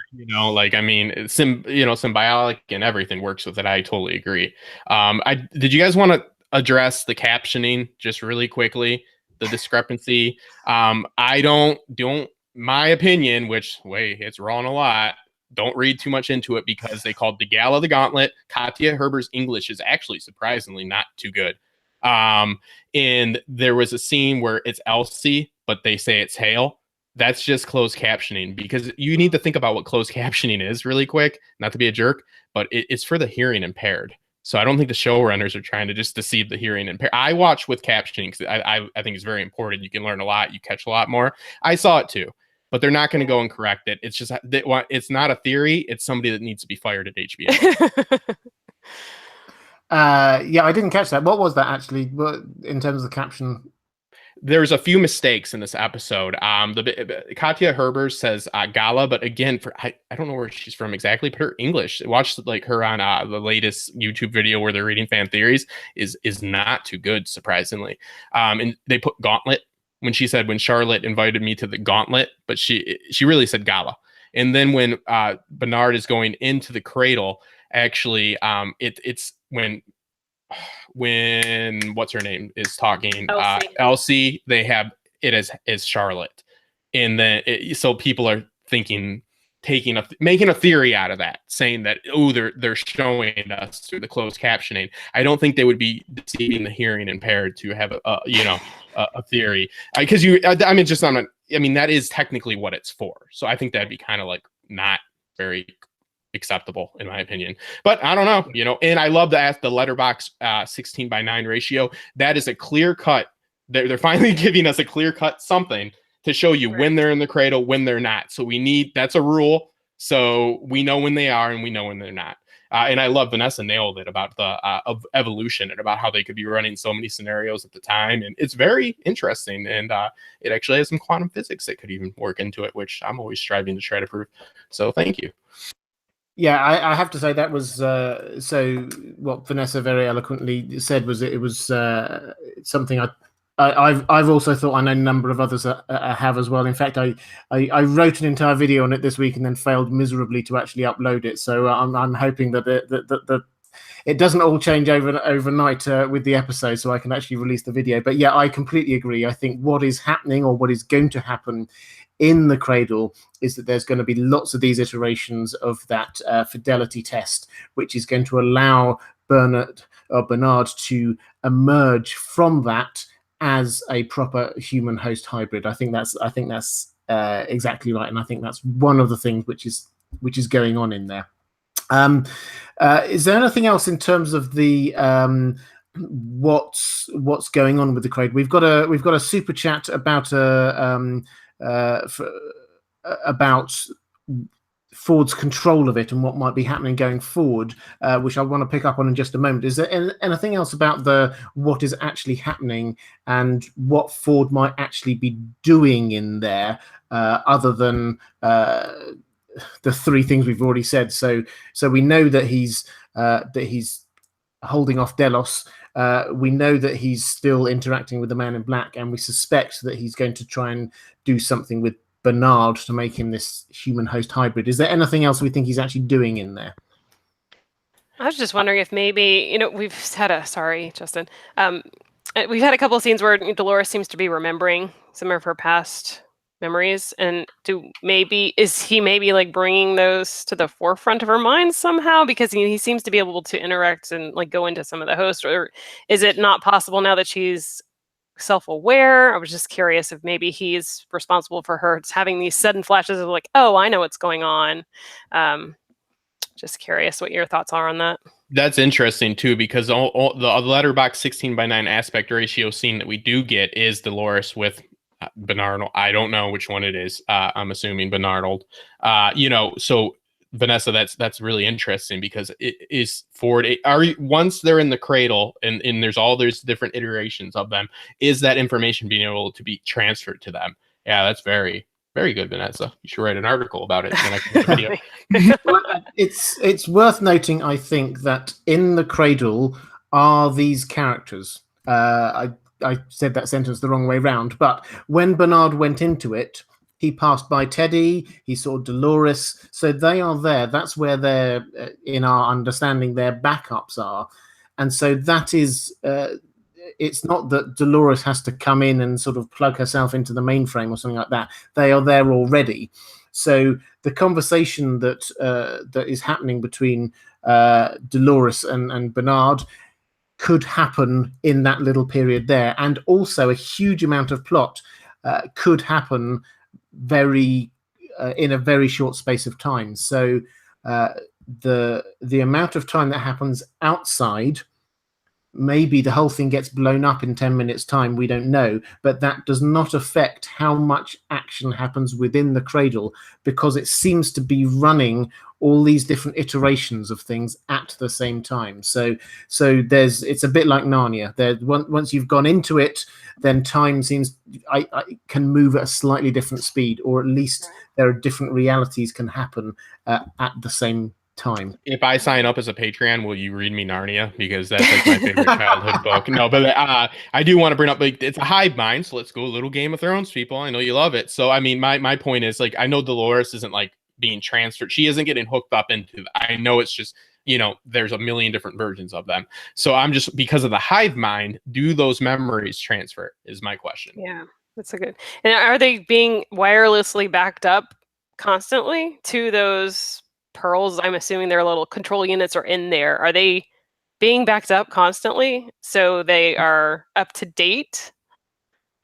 symbiotic and everything works with it. I totally agree. Did you guys want to address the captioning just really quickly? The discrepancy. I don't my opinion, which it's wrong a lot. Don't read too much into it because they called the Gala the Gauntlet. Katya Herber's English is actually surprisingly not too good. And there was a scene where it's Elsie, but they say it's Hale. That's just closed captioning, because you need to think about what closed captioning is really quick, not to be a jerk, but it's for the hearing impaired. So I don't think the showrunners are trying to just deceive the hearing impaired. I watch with captioning because I think it's very important. You can learn a lot. You catch a lot more. I saw it too, but they're not going to go and correct it. It's just it's not a theory. It's somebody that needs to be fired at HBO. Yeah, I didn't catch that. What was that actually? In terms of the caption? There's a few mistakes in this episode. Katya Herbers says Gala, but again, I don't know where she's from exactly, but her English, watch like her on the latest YouTube video where they're reading fan theories is not too good, surprisingly. And they put Gauntlet when she said, when Charlotte invited me to the Gauntlet, but she really said Gala. And then when Bernard is going into the cradle, actually, it's when what's her name is talking, Elsie, they have it as Charlotte, and then so people are thinking, making a theory out of that, saying that they're showing us through the closed captioning. I don't think they would be deceiving the hearing impaired to have a theory, because that is technically what it's for. So I think that'd be kind of like not very acceptable in my opinion, but I don't know, and I love the letterbox 16:9 ratio. That is a clear cut. They're finally giving us a clear cut something to show you when they're in the cradle, when they're not. So that's a rule. So we know when they are and we know when they're not. And I love Vanessa nailed it about the evolution and about how they could be running so many scenarios at the time. And it's very interesting. And it actually has some quantum physics that could even work into it, which I'm always striving to try to prove. So thank you. Yeah, I have to say that was so. What Vanessa very eloquently said was it was something I've also thought. I know a number of others have as well. In fact, I wrote an entire video on it this week and then failed miserably to actually upload it. So I'm hoping that it doesn't all change overnight with the episode, so I can actually release the video. But yeah, I completely agree. I think what is happening, or what is going to happen in the cradle, is that there's going to be lots of these iterations of that fidelity test, which is going to allow Bernard to emerge from that as a proper human host hybrid. I think that's exactly right, and I think that's one of the things which is going on in there. Is there anything else in terms of the what's going on with the cradle? We've got a super chat about about Ford's control of it and what might be happening going forward, which I want to pick up on in just a moment. Is there anything else about what is actually happening and what Ford might actually be doing in there, other than the three things we've already said? So we know that he's holding off Delos. We know that he's still interacting with the Man in Black, and we suspect that he's going to try and do something with Bernard to make him this human host hybrid. Is there anything else we think he's actually doing in there? I was just wondering if maybe, we've had sorry, Justin. We've had a couple of scenes where Dolores seems to be remembering some of her past memories, and is he maybe like bringing those to the forefront of her mind somehow, because he seems to be able to interact and like go into some of the hosts, or is it not possible now that she's self-aware? I was just curious if maybe he's responsible for her having these sudden flashes of like, oh, I know what's going on. Just curious what your thoughts are on that. That's interesting too, because all the letterbox 16:9 aspect ratio scene that we do get is Dolores with Bernard. I don't know which one it is. I'm assuming Bernard. So Vanessa, that's really interesting, because it is Ford. Once they're in the cradle and there's all those different iterations of them, is that information being able to be transferred to them? Yeah, that's very, very good, Vanessa. You should write an article about it. And then I can make a video. Well, it's worth noting, I think, that in the cradle are these characters. I said that sentence the wrong way round, but when Bernard went into it, he passed by Teddy, he saw Dolores, so they are there. That's where they're, in our understanding, their backups are. And so that is, it's not that Dolores has to come in and sort of plug herself into the mainframe or something like that. They are there already. So the conversation that is happening between Dolores and Bernard could happen in that little period there, and also a huge amount of plot could happen in a very short space of time. So the amount of time that happens outside, maybe the whole thing gets blown up in 10 minutes time, we don't know, but that does not affect how much action happens within the cradle, because it seems to be running all these different iterations of things at the same time. So it's a bit like Narnia. There, once you've gone into it, then time seems I can move at a slightly different speed, or at least there are different realities can happen at the same time. If I sign up as a Patreon, will you read me Narnia? Because that's like my favorite childhood book. No, but I do want to bring up, like, it's a hive mind, so let's go a little Game of Thrones, people. I know you love it. So I mean, my point is, like, I know Dolores isn't like being transferred. She isn't getting hooked up into. I know it's just, you know, there's a million different versions of them. So I'm just, because of the hive mind, do those memories transfer? Is my question. Yeah, that's a good. And are they being wirelessly backed up constantly to those pearls? I'm assuming their little control units are in there. Are they being backed up constantly so they are up to date?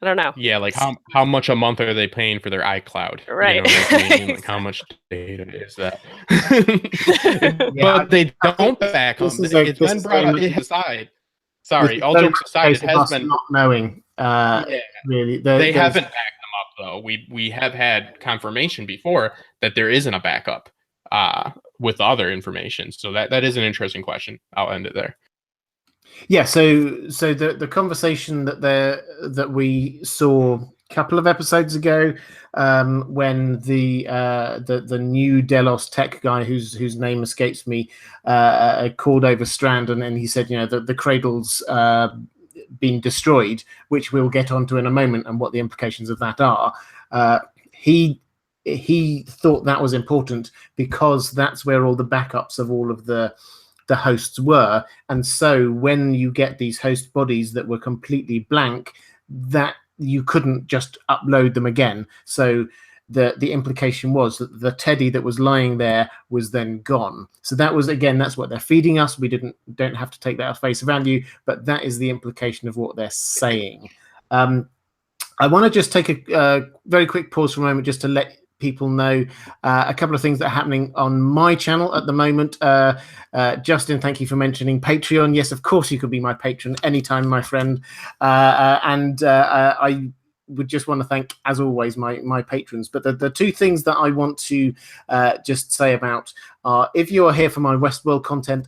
I don't know. Yeah, like how much a month are they paying for their iCloud? Right. You know what I mean? Like, how much data is that? Yeah, but they don't back them. It's been brought up aside. Sorry, all jokes aside, it has been not knowing. Really, they haven't backed them up though. We have had confirmation before that there isn't a backup with other information. So that is an interesting question. I'll end it there. Yeah, so the conversation that we saw a couple of episodes ago, when the new Delos tech guy, whose name escapes me, called over Strand, and he said, you know, the cradle's been destroyed, which we'll get onto in a moment, and what the implications of that are. He thought that was important because that's where all the backups of all of the hosts were, and so when you get these host bodies that were completely blank, that you couldn't just upload them again. So the implication was that the teddy that was lying there was then gone. So that was, again, that's what they're feeding us. We don't have to take that at face value, but that is the implication of what they're saying. I want to just take a very quick pause for a moment just to let people know a couple of things that are happening on my channel at the moment. Justin, thank you for mentioning Patreon. Yes, of course you could be my patron anytime, my friend. I would just want to thank, as always, my patrons. But the two things that I want to just say about are, if you are here for my Westworld content,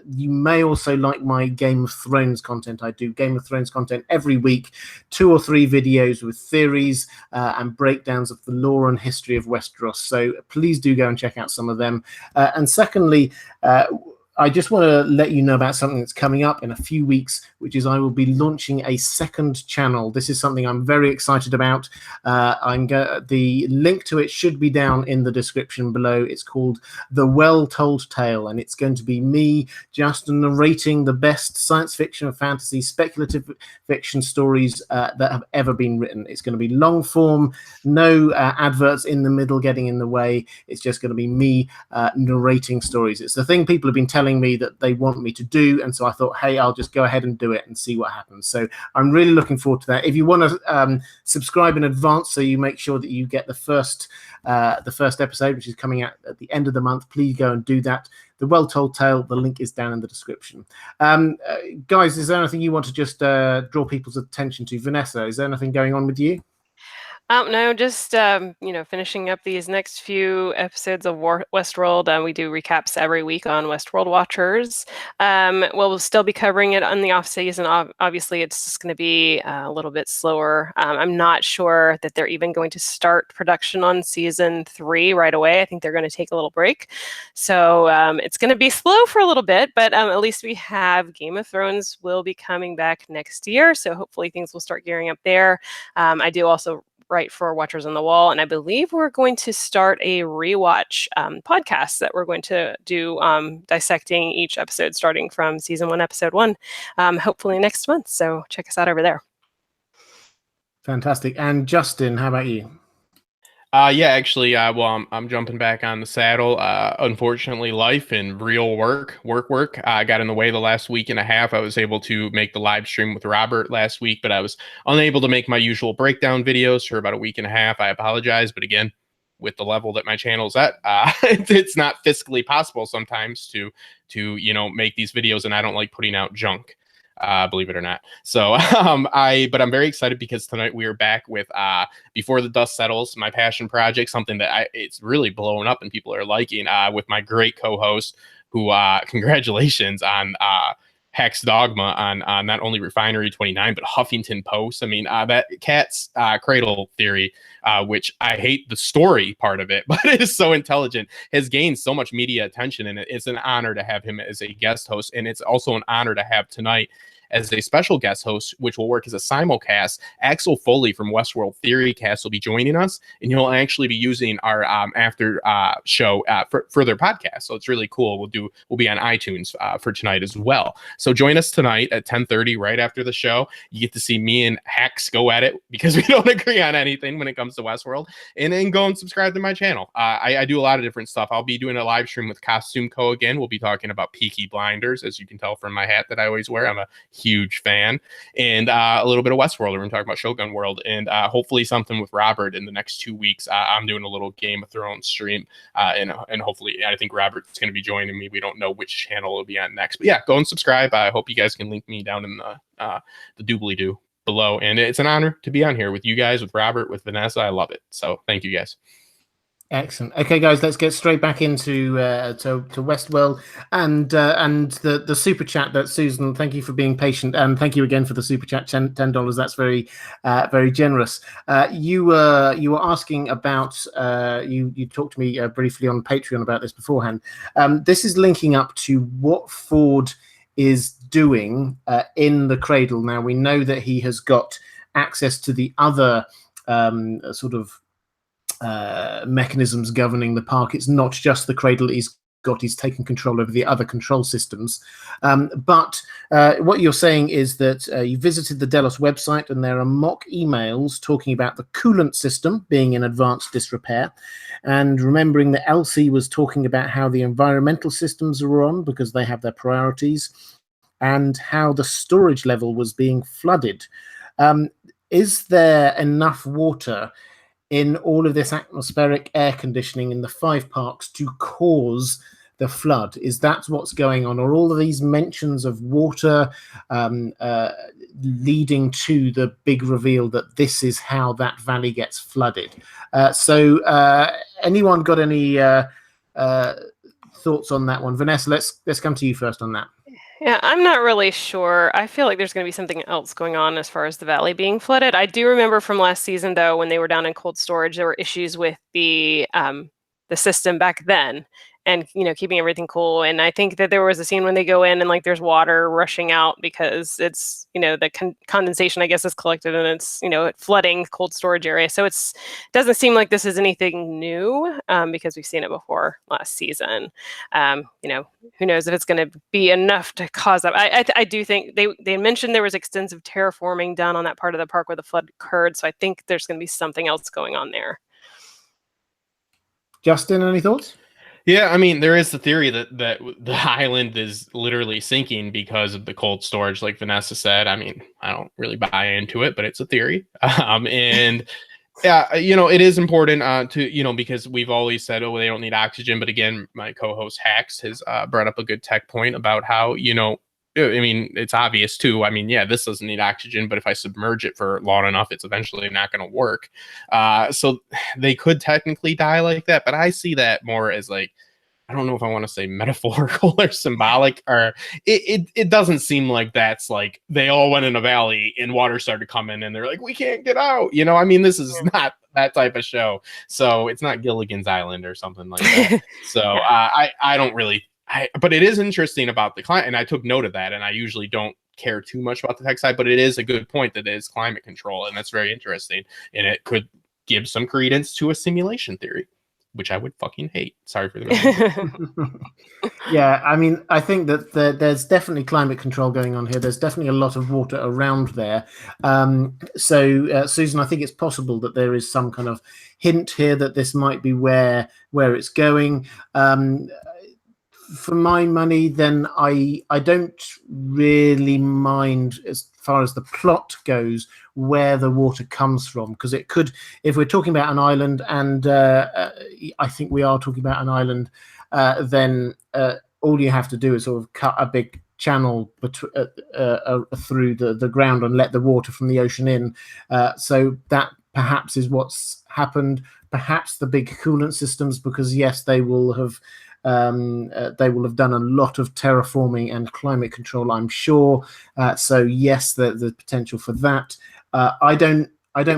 you may also like my Game of Thrones content. I do Game of Thrones content every week, 2 or 3 videos with theories and breakdowns of the lore and history of Westeros. So please do go and check out some of them. And secondly, I just want to let you know about something that's coming up in a few weeks, which is I will be launching a second channel. This is something I'm very excited about. The link to it should be down in the description below. It's called The Well Told Tale, and it's going to be me just narrating the best science fiction, fantasy, speculative fiction stories that have ever been written. It's going to be long form, no adverts in the middle getting in the way. It's just going to be me narrating stories. It's the thing people have been telling me that they want me to do, and so I thought, hey, I'll just go ahead and do it and see what happens. So I'm really looking forward to that. If you want to subscribe in advance so you make sure that you get the first episode, which is coming out at the end of the month, please go and do that. The Well Told Tale, the link is down in the description. Guys, is there anything you want to just draw people's attention to? Vanessa, is there anything going on with you? No, just finishing up these next few episodes of Westworld. We do recaps every week on Westworld Watchers. We'll still be covering it on the off season. Obviously, it's just going to be a little bit slower. I'm not sure that they're even going to start production on season 3 right away. I think they're going to take a little break. So it's going to be slow for a little bit, but at least we have Game of Thrones will be coming back next year. So hopefully things will start gearing up there. I do also write for Watchers on the Wall, and I believe we're going to start a rewatch podcast that we're going to do, dissecting each episode starting from season 1, episode 1, hopefully next month. So check us out over there. Fantastic. And Justin, how about you? Yeah, actually, well, I'm jumping back on the saddle. Unfortunately, life and real work got in the way the last week and a half. I was able to make the live stream with Robert last week, but I was unable to make my usual breakdown videos for about a week and a half. I apologize, but again, with the level that my channel's at, it's not fiscally possible sometimes to make these videos, and I don't like putting out junk. Believe it or not. So but I'm very excited because tonight we are back with Before the Dust Settles, my passion project, something that it's really blowing up and people are liking, with my great co-host who congratulations on Hex Dogma on not only Refinery 29 but Huffington Post. I mean, that cat's cradle theory, which I hate the story part of it, but it is so intelligent, has gained so much media attention, and it's an honor to have him as a guest host, and it's also an honor to have tonight as a special guest host, which will work as a simulcast. Axel Foley from Westworld Theorycast will be joining us, and he'll actually be using our after show for their podcast. So it's really cool. We'll be on iTunes for tonight as well. So join us tonight at 10:30, right after the show. You get to see me and Hex go at it because we don't agree on anything when it comes to Westworld. And then go and subscribe to my channel. I do a lot of different stuff. I'll be doing a live stream with Costume Co. again. We'll be talking about Peaky Blinders, as you can tell from my hat that I always wear. I'm a huge fan, and a little bit of Westworld. We're going to talk about Shogun World, and hopefully something with Robert in the next 2 weeks. I'm doing a little Game of Thrones stream, and hopefully I think Robert's going to be joining me. We don't know which channel it'll be on next, but yeah, go and subscribe. I hope you guys can link me down in the doobly-doo below, and it's an honor to be on here with you guys, with Robert, with Vanessa. I love it. So thank you guys. Excellent. Okay, guys, let's get straight back into to Westworld and the super chat that Susan. Thank you for being patient, and thank you again for the super chat, $10. That's very generous. You were asking about you talked to me briefly on Patreon about this beforehand. This is linking up to what Ford is doing in the cradle. Now we know that he has got access to the other sort of mechanisms governing the park. It's not just the cradle he's got. He's taken control over the other control systems. But what you're saying is that you visited the Delos website, and there are mock emails talking about the coolant system being in advanced disrepair, and remembering that Elsie was talking about how the environmental systems are on because they have their priorities, and how the storage level was being flooded. Is there enough water in all of this atmospheric air conditioning in the 5 parks to cause the flood? Is that what's going on? Or all of these mentions of water leading to the big reveal that this is how that valley gets flooded? So anyone got any thoughts on that one? Vanessa, let's come to you first on that. Yeah, I'm not really sure. I feel like there's going to be something else going on as far as the valley being flooded. I do remember from last season, though, when they were down in cold storage, there were issues with the system back then, and keeping everything cool. And I think that there was a scene when they go in and there's water rushing out because it's the condensation, I guess, is collected, and it's flooding cold storage area. So it doesn't seem like this is anything new, because we've seen it before last season. Who knows if it's going to be enough to cause that. I do think they mentioned there was extensive terraforming done on that part of the park where the flood occurred. So I think there's going to be something else going on there. Justin, any thoughts? Yeah, I mean, there is the theory that the island is literally sinking because of the cold storage, like Vanessa said. I mean, I don't really buy into it, but it's a theory. And yeah, it is important to, because we've always said, oh, they don't need oxygen. But again, my co-host Hax has brought up a good tech point about how, I mean, it's obvious too. I mean, yeah, this doesn't need oxygen, but if I submerge it for long enough, it's eventually not going to work. So they could technically die like that, but I see that more as I don't know if I want to say metaphorical or symbolic, or it doesn't seem like that's they all went in a valley and water started coming and they're like, we can't get out. I mean, this is not that type of show. So it's not Gilligan's Island or something like that. So I don't really, but it is interesting about the climate, and I took note of that, and I usually don't care too much about the tech side, but it is a good point that it is climate control, and that's very interesting, and it could give some credence to a simulation theory, which I would fucking hate. Sorry for the Yeah, I mean, I think that there's definitely climate control going on here. There's definitely a lot of water around there. So, Susan, I think it's possible that there is some kind of hint here that this might be where it's going. for my money, then I don't really mind as far as the plot goes where the water comes from, because it could, if we're talking about an island, and I think we are talking about an island, then all you have to do is sort of cut a big channel through the ground and let the water from the ocean in. So that perhaps is what's happened. Perhaps the big coolant systems, because yes, they will have done a lot of terraforming and climate control, I'm sure. So yes, the potential for that. I don't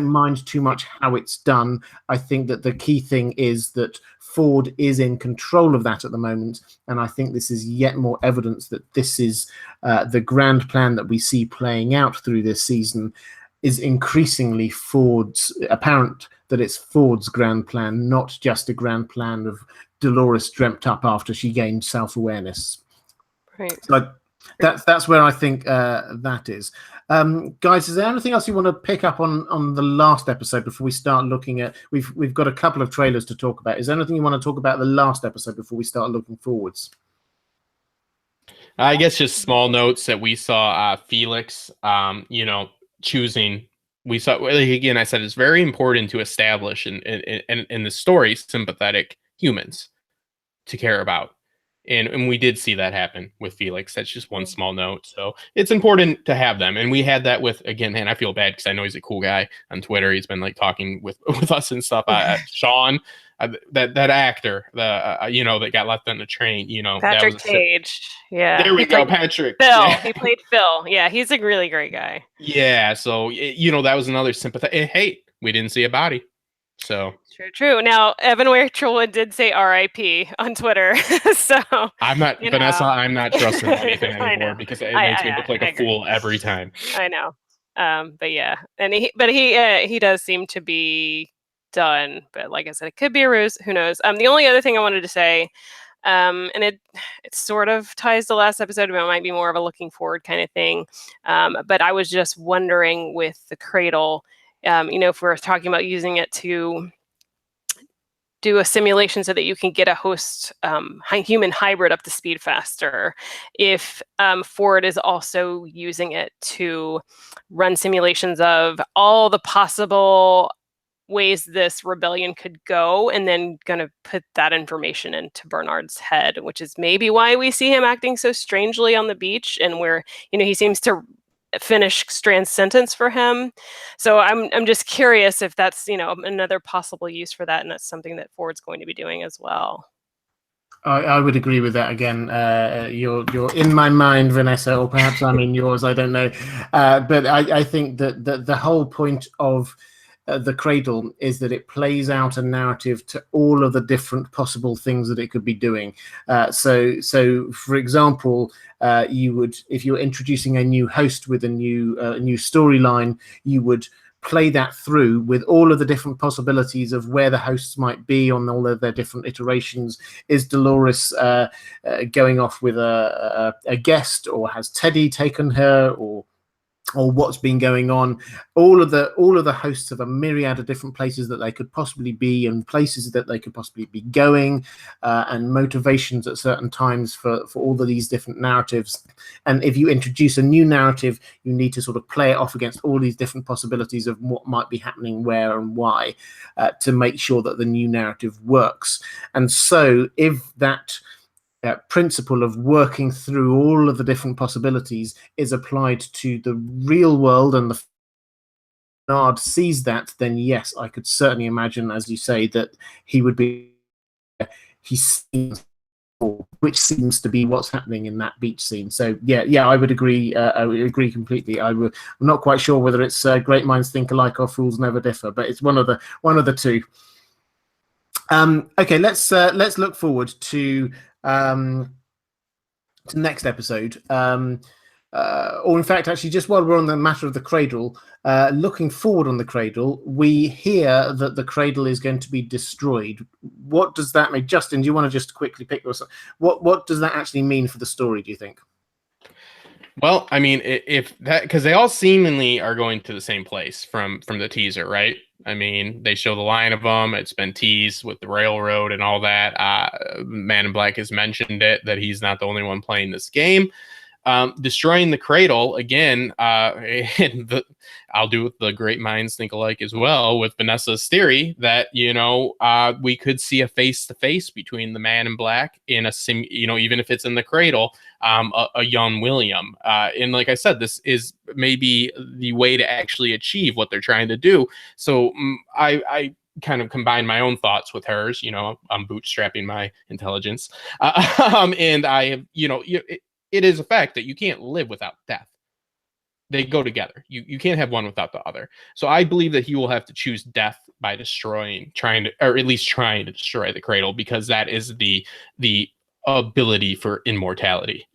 mind too much how it's done. I think that the key thing is that Ford is in control of that at the moment, and I think this is yet more evidence that this is the grand plan that we see playing out through this season is increasingly Ford's, apparent that it's Ford's grand plan, not just a grand plan of Dolores dreamt up after she gained self-awareness. Right. So that's where I think that is. Guys, is there anything else you want to pick up on the last episode before we start looking at? We've got a couple of trailers to talk about. Is there anything you want to talk about the last episode before we start looking forwards? I guess just small notes that we saw Felix, choosing. We saw, like, again, I said it's very important to establish in the story sympathetic humans to care about. And we did see that happen with Felix. That's just one small note. So it's important to have them. And we had that with, again, and I feel bad because I know he's a cool guy on Twitter. He's been like talking with us and stuff. Sean, that actor, that got left on the train, Patrick that was Page. Yeah. There we go, Patrick. Phil. Yeah. He played Phil. Yeah, he's a really great guy. Yeah. So, that was another sympathetic. Hey, we didn't see a body. So True. Now, Evan Waretrolwood did say R.I.P. on Twitter, so I'm not Vanessa. I'm not trusting anything I anymore know. because it makes me look like a fool every time. I know, but yeah, and he does seem to be done. But like I said, it could be a ruse. Who knows? The only other thing I wanted to say, and it sort of ties to the last episode, but it might be more of a looking forward kind of thing. But I was just wondering with the cradle. If we're talking about using it to do a simulation so that you can get a host human hybrid up to speed faster, if Ford is also using it to run simulations of all the possible ways this rebellion could go, and then going to put that information into Bernard's head, which is maybe why we see him acting so strangely on the beach, and where he seems to finish Strand's sentence for him. So I'm just curious if that's another possible use for that, and that's something that Ford's going to be doing as well. I would agree with that. Again, you're in my mind, Vanessa, or perhaps I'm in yours. I don't know, but I think that the whole point of the cradle is that it plays out a narrative to all of the different possible things that it could be doing. So for example, you would, if you're introducing a new host with a new storyline, you would play that through with all of the different possibilities of where the hosts might be on all of their different iterations. Is Dolores going off with a guest, or has Teddy taken her, or what's been going on? All of the hosts have a myriad of different places that they could possibly be, and places that they could possibly be going, and motivations at certain times for all of these different narratives. And if you introduce a new narrative, you need to sort of play it off against all these different possibilities of what might be happening where and why, to make sure that the new narrative works. And so if that principle of working through all of the different possibilities is applied to the real world, and the Bernard sees that, then yes, I could certainly imagine, as you say, that he would be, he sees, which seems to be what's happening in that beach scene. So yeah, I would agree. I would agree completely. I'm not quite sure whether it's great minds think alike or fools never differ, but it's one of the two. Okay, let's look forward to next episode, or in fact, actually, just while we're on the matter of the cradle, looking forward on the cradle, we hear that the cradle is going to be destroyed. What does that mean? Justin, do you want to just quickly pick this up? What does that actually mean for the story, do you think? Well, I mean, if that, because they all seemingly are going to the same place from the teaser, right? I mean, they show the line of them. It's been teased with the railroad and all that. Man in Black has mentioned it, that he's not the only one playing this game. Destroying the cradle again. I'll do what the great minds think alike as well, with Vanessa's theory that we could see a face-to-face between the Man in Black in a even if it's in the cradle, a young William. And like I said, this is maybe the way to actually achieve what they're trying to do. So I kind of combine my own thoughts with hers. I'm bootstrapping my intelligence, and I have it is a fact that you can't live without death. They go together. You can't have one without the other. So I believe that he will have to choose death by trying to destroy the cradle, because that is the ability for immortality,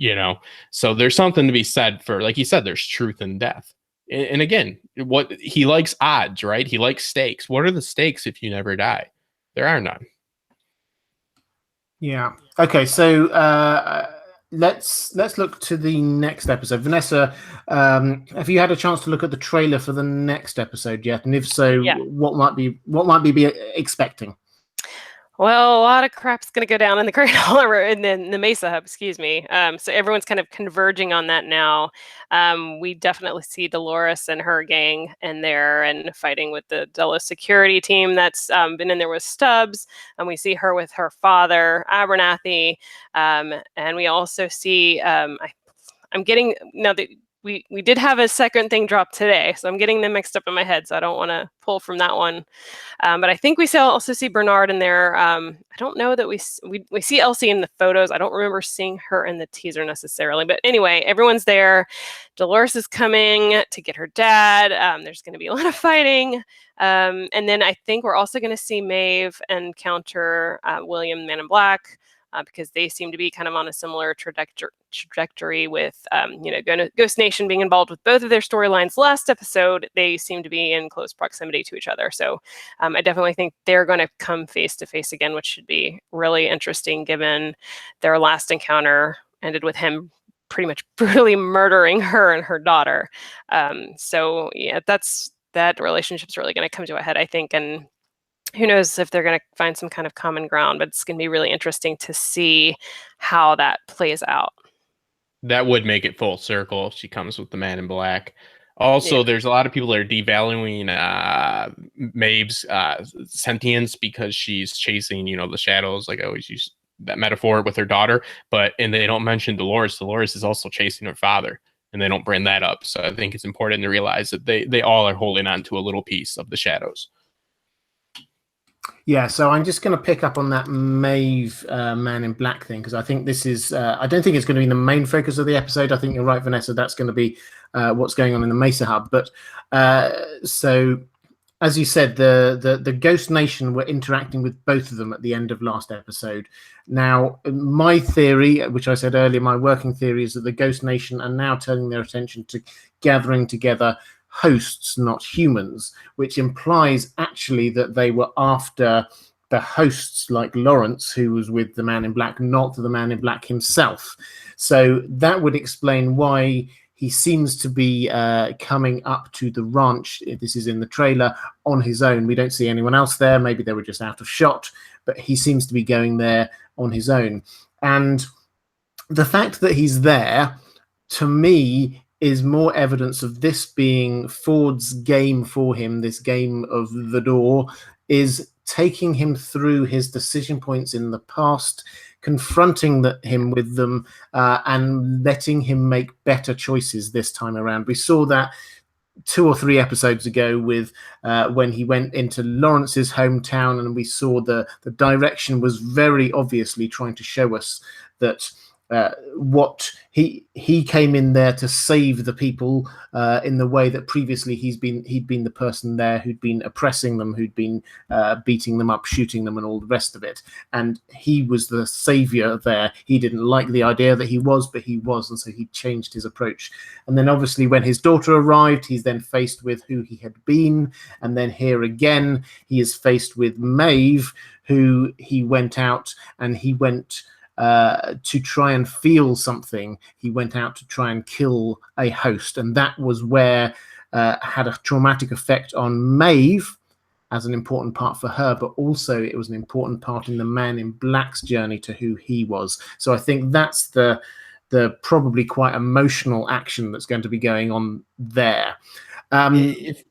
So there's something to be said for, like he said, there's truth in death. And again, what he likes odds, right? He likes stakes. What are the stakes if you never die? There are none. Yeah. Okay. So let's look to the next episode. Vanessa, have you had a chance to look at the trailer for the next episode yet? And if so, what might be expecting? Well, a lot of crap's going to go down in the cradle, and then the Mesa Hub, excuse me. So everyone's kind of converging on that now. We definitely see Dolores and her gang in there and fighting with the Delos security team that's been in there with Stubbs. And we see her with her father, Abernathy. And we also see, I'm getting, now that we did have a second thing drop today, so I'm getting them mixed up in my head, so I don't want to pull from that one. But I think we also see Bernard in there. I don't know that we see Elsie in the photos. I don't remember seeing her in the teaser necessarily. But anyway, everyone's there. Dolores is coming to get her dad. There's going to be a lot of fighting. And then I think we're also going to see Maeve encounter William, Man in Black. Because they seem to be kind of on a similar trajectory with, Ghost Nation being involved with both of their storylines. Last episode, they seem to be in close proximity to each other. So I definitely think they're going to come face to face again, which should be really interesting given their last encounter ended with him pretty much brutally murdering her and her daughter. So yeah, that relationship's really going to come to a head, I think. And who knows if they're going to find some kind of common ground, but it's going to be really interesting to see how that plays out. That would make it full circle if she comes with the Man in Black. Also, there's a lot of people that are devaluing Maeve's sentience because she's chasing, the shadows. Like I always use that metaphor with her daughter, and they don't mention Dolores. Dolores is also chasing her father, and they don't bring that up. So I think it's important to realize that they all are holding on to a little piece of the shadows. Yeah, so I'm just going to pick up on that Maeve Man in Black thing, because I think this is, I don't think it's going to be the main focus of the episode. I think you're right, Vanessa, that's going to be what's going on in the Mesa Hub. But so, as you said, the Ghost Nation were interacting with both of them at the end of last episode. Now, my theory, which I said earlier, my working theory is that the Ghost Nation are now turning their attention to gathering together hosts, not humans, which implies actually that they were after the hosts like Lawrence, who was with the Man in Black, not the Man in Black himself. So that would explain why he seems to be coming up to the ranch. This is in the trailer, on his own. We don't see anyone else there. Maybe they were just out of shot, but he seems to be going there on his own. And the fact that he's there, to me, is more evidence of this being Ford's game for him. This game of the door is taking him through his decision points in the past, confronting him with them, and letting him make better choices this time around. We saw that 2 or 3 episodes ago with when he went into Lawrence's hometown, and we saw the direction was very obviously trying to show us that what he came in there to save the people in the way that previously he'd been the person there who'd been oppressing them, who'd been beating them up, shooting them, and all the rest of it. And he was the savior there. He didn't like the idea that he was, but he was, and so he changed his approach. And then obviously when his daughter arrived, he's then faced with who he had been, and then here again he is faced with Maeve, who he went out and he went to try and feel something. He went out to try and kill a host, and that was where had a traumatic effect on Maeve, as an important part for her, but also it was an important part in the Man in Black's journey to who he was. So I think that's the probably quite emotional action that's going to be going on there. If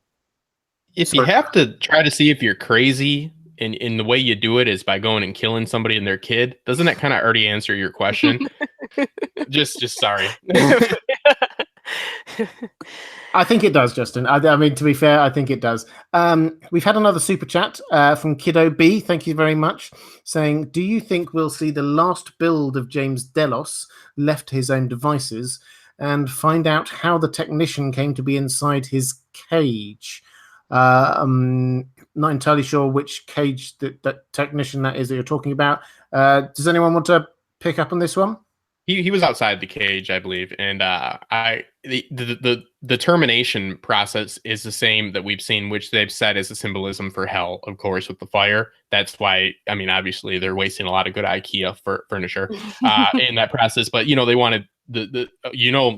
you have to try to see if you're crazy, and the way you do it is by going and killing somebody and their kid, doesn't that kind of already answer your question? just sorry. I think it does, Justin. I mean, to be fair, I think it does. We've had another super chat from Kiddo B. Thank you very much. Saying, do you think we'll see the last build of James Delos left to his own devices and find out how the technician came to be inside his cage? I'm not entirely sure which cage that technician that is that you're talking about. Does anyone want to pick up on this one? He was outside the cage, I believe, and the termination process is the same that we've seen, which they've said is a symbolism for hell, of course, with the fire. That's why, I mean, obviously they're wasting a lot of good IKEA furniture in that process, but they wanted the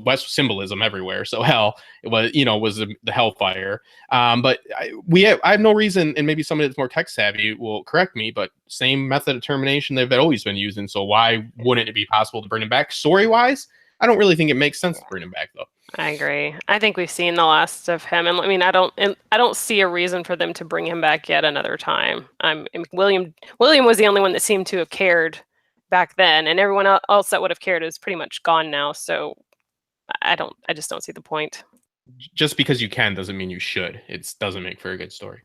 West symbolism everywhere. So hell, it was was the hellfire. But I have no reason, and maybe somebody that's more tech savvy will correct me, but same method of termination they've always been using. So why wouldn't it be possible to bring him back? Story wise, I don't really think it makes sense to bring him back though. I agree. I think we've seen the last of him, and I mean, I don't see a reason for them to bring him back yet another time. William was the only one that seemed to have cared back then, and everyone else that would have cared is pretty much gone now. So I just don't see the point. Just because you can doesn't mean you should. It doesn't make for a good story.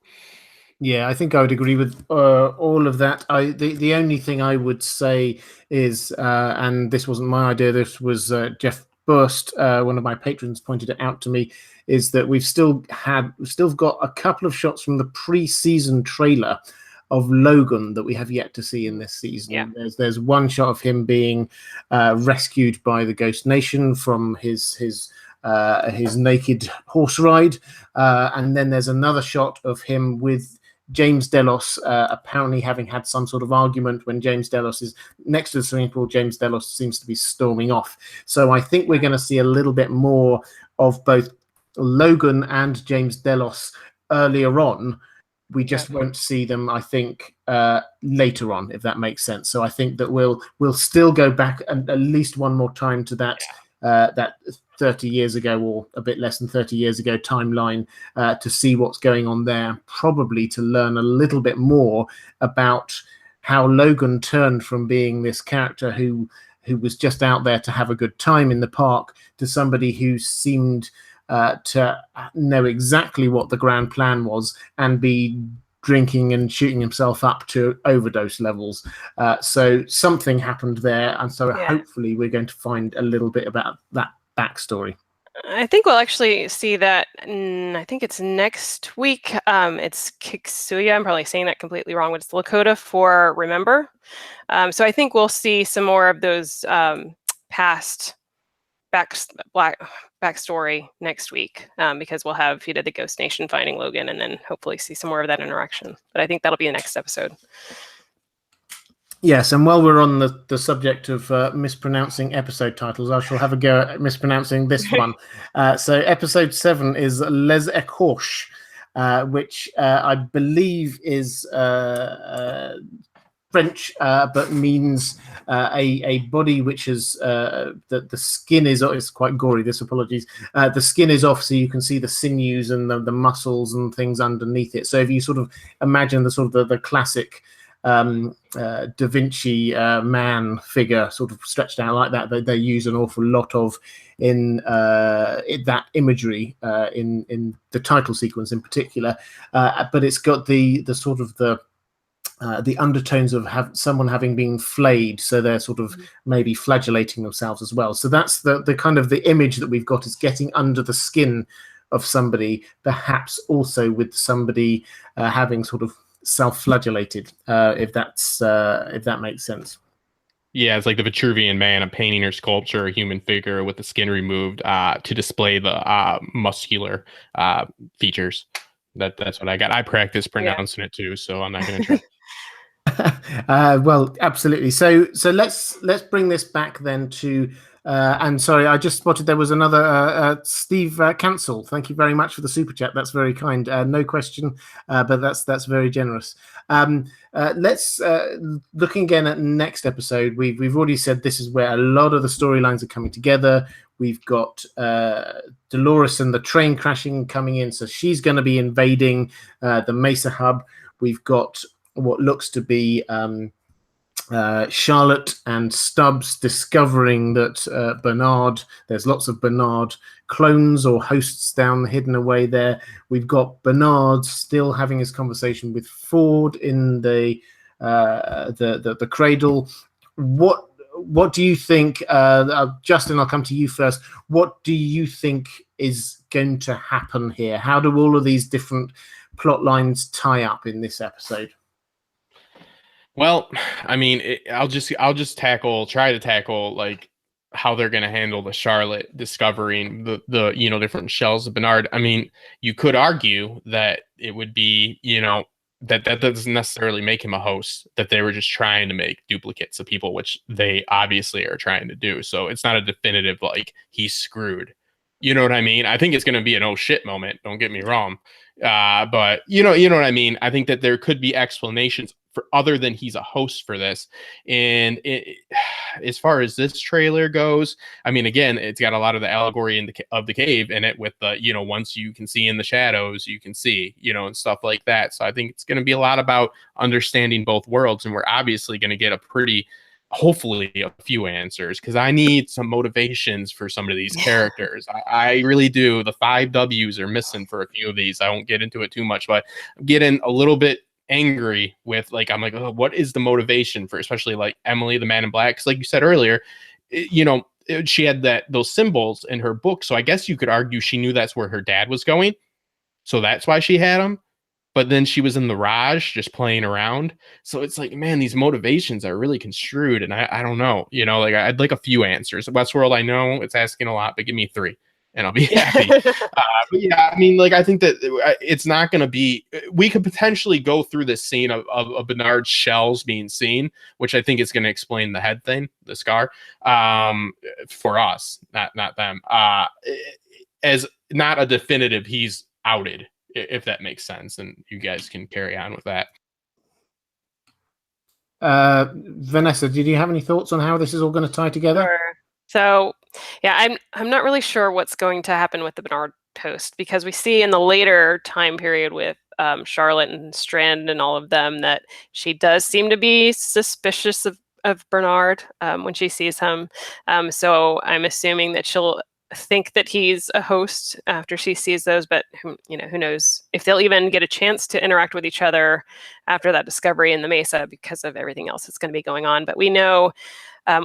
Yeah, I think I would agree with all of that. The only thing I would say is, and this wasn't my idea, this was Jeff Burst, one of my patrons, pointed it out to me, is that we've still got a couple of shots from the pre-season trailer of Logan that we have yet to see in this season. Yeah. There's one shot of him being rescued by the Ghost Nation from his naked horse ride, and then there's another shot of him with James Delos, apparently having had some sort of argument. When James Delos is next to the swimming pool, James Delos seems to be storming off. So I think we're going to see a little bit more of both Logan and James Delos earlier on. We just won't see them, I think, later on, if that makes sense. So I think that we'll still go back at least one more time to that 30 years ago, or a bit less than 30 years ago timeline, to see what's going on there, probably to learn a little bit more about how Logan turned from being this character who was just out there to have a good time in the park to somebody who seemed to know exactly what the grand plan was and be drinking and shooting himself up to overdose levels. So something happened there, and so hopefully we're going to find a little bit about that backstory. I think we'll actually see that. I think it's next week. It's Kiksuya. I'm probably saying that completely wrong, but it's Lakota for Remember. So I think we'll see some more of those past backstory next week, because we'll have the Ghost Nation finding Logan, and then hopefully see some more of that interaction. But I think that'll be the next episode. Yes, and while we're on the subject of mispronouncing episode titles, I shall have a go at mispronouncing this one. So episode 7 is Les Ecorches, which I believe is French, but means a body which is the skin is, it's quite gory, this, apologies. The skin is off, so you can see the sinews and the muscles and things underneath it. So if you sort of imagine the classic Da Vinci man figure sort of stretched out like that, they use an awful lot of in that imagery in the title sequence in particular, but it's got the sort of the undertones of someone having been flayed, so they're sort of maybe flagellating themselves as well. So that's the kind of the image that we've got, is getting under the skin of somebody, perhaps also with somebody having sort of self-flagellated, if that makes sense. Yeah, it's like the Vitruvian Man, a painting or sculpture, a human figure with the skin removed to display the muscular features. That's what I got. I practice pronouncing it too, so I'm not going to try. Well, absolutely. So let's bring this back then to And sorry, I just spotted there was another Steve Cancel. Thank you very much for the super chat. That's very kind. No question, but that's very generous. Let's looking again at next episode. We've already said this is where a lot of the storylines are coming together. We've got Dolores and the train crashing coming in, so she's going to be invading the Mesa hub. We've got what looks to be Charlotte and Stubbs discovering that there's lots of Bernard clones or hosts hidden away there. We've got Bernard still having his conversation with Ford in the cradle. What do you think, Justin? I'll come to you first. What do you think is going to happen here? How do all of these different plot lines tie up in this episode? Well, I mean, I'll just try to tackle like how they're going to handle the Charlotte discovering the different shells of Bernard. I mean, you could argue that it would be, that doesn't necessarily make him a host, that they were just trying to make duplicates of people, which they obviously are trying to do. So it's not a definitive, like, he's screwed. You know what I mean? I think it's going to be an oh shit moment. Don't get me wrong. But you know what I mean? I think that there could be explanations for other than he's a host for this. And as far as this trailer goes, I mean, again, it's got a lot of the allegory of the cave in it with the, once you can see in the shadows, you can see, and stuff like that. So I think it's going to be a lot about understanding both worlds. And we're obviously going to get hopefully a few answers, because I need some motivations for some of these characters. I really do. The 5 W's are missing for a few of these. I won't get into it too much, but I'm getting a little bit angry with, like, I'm like, oh, what is the motivation for especially like Emily, the Man in Black? Because like you said earlier, she had those symbols in her book. So I guess you could argue she knew that's where her dad was going. So that's why she had them. But then she was in the Raj just playing around. So it's like, man, these motivations are really construed. And I don't know, like I'd like a few answers. Westworld, I know it's asking a lot, but give me 3 and I'll be happy. But yeah, I mean, like, I think that it's not going to be, we could potentially go through this scene of Bernard's shells being seen, which I think is going to explain the head thing, the scar, for us, not them, as not a definitive he's outed, if that makes sense, and you guys can carry on with that. Vanessa, did you have any thoughts on how this is all going to tie together? Sure. So, yeah, I'm not really sure what's going to happen with the Bernard host, because we see in the later time period with Charlotte and Strand and all of them that she does seem to be suspicious of Bernard when she sees him. So I'm assuming that she'll think that he's a host after she sees those, but who knows if they'll even get a chance to interact with each other after that discovery in the Mesa, because of everything else that's going to be going on. But we know,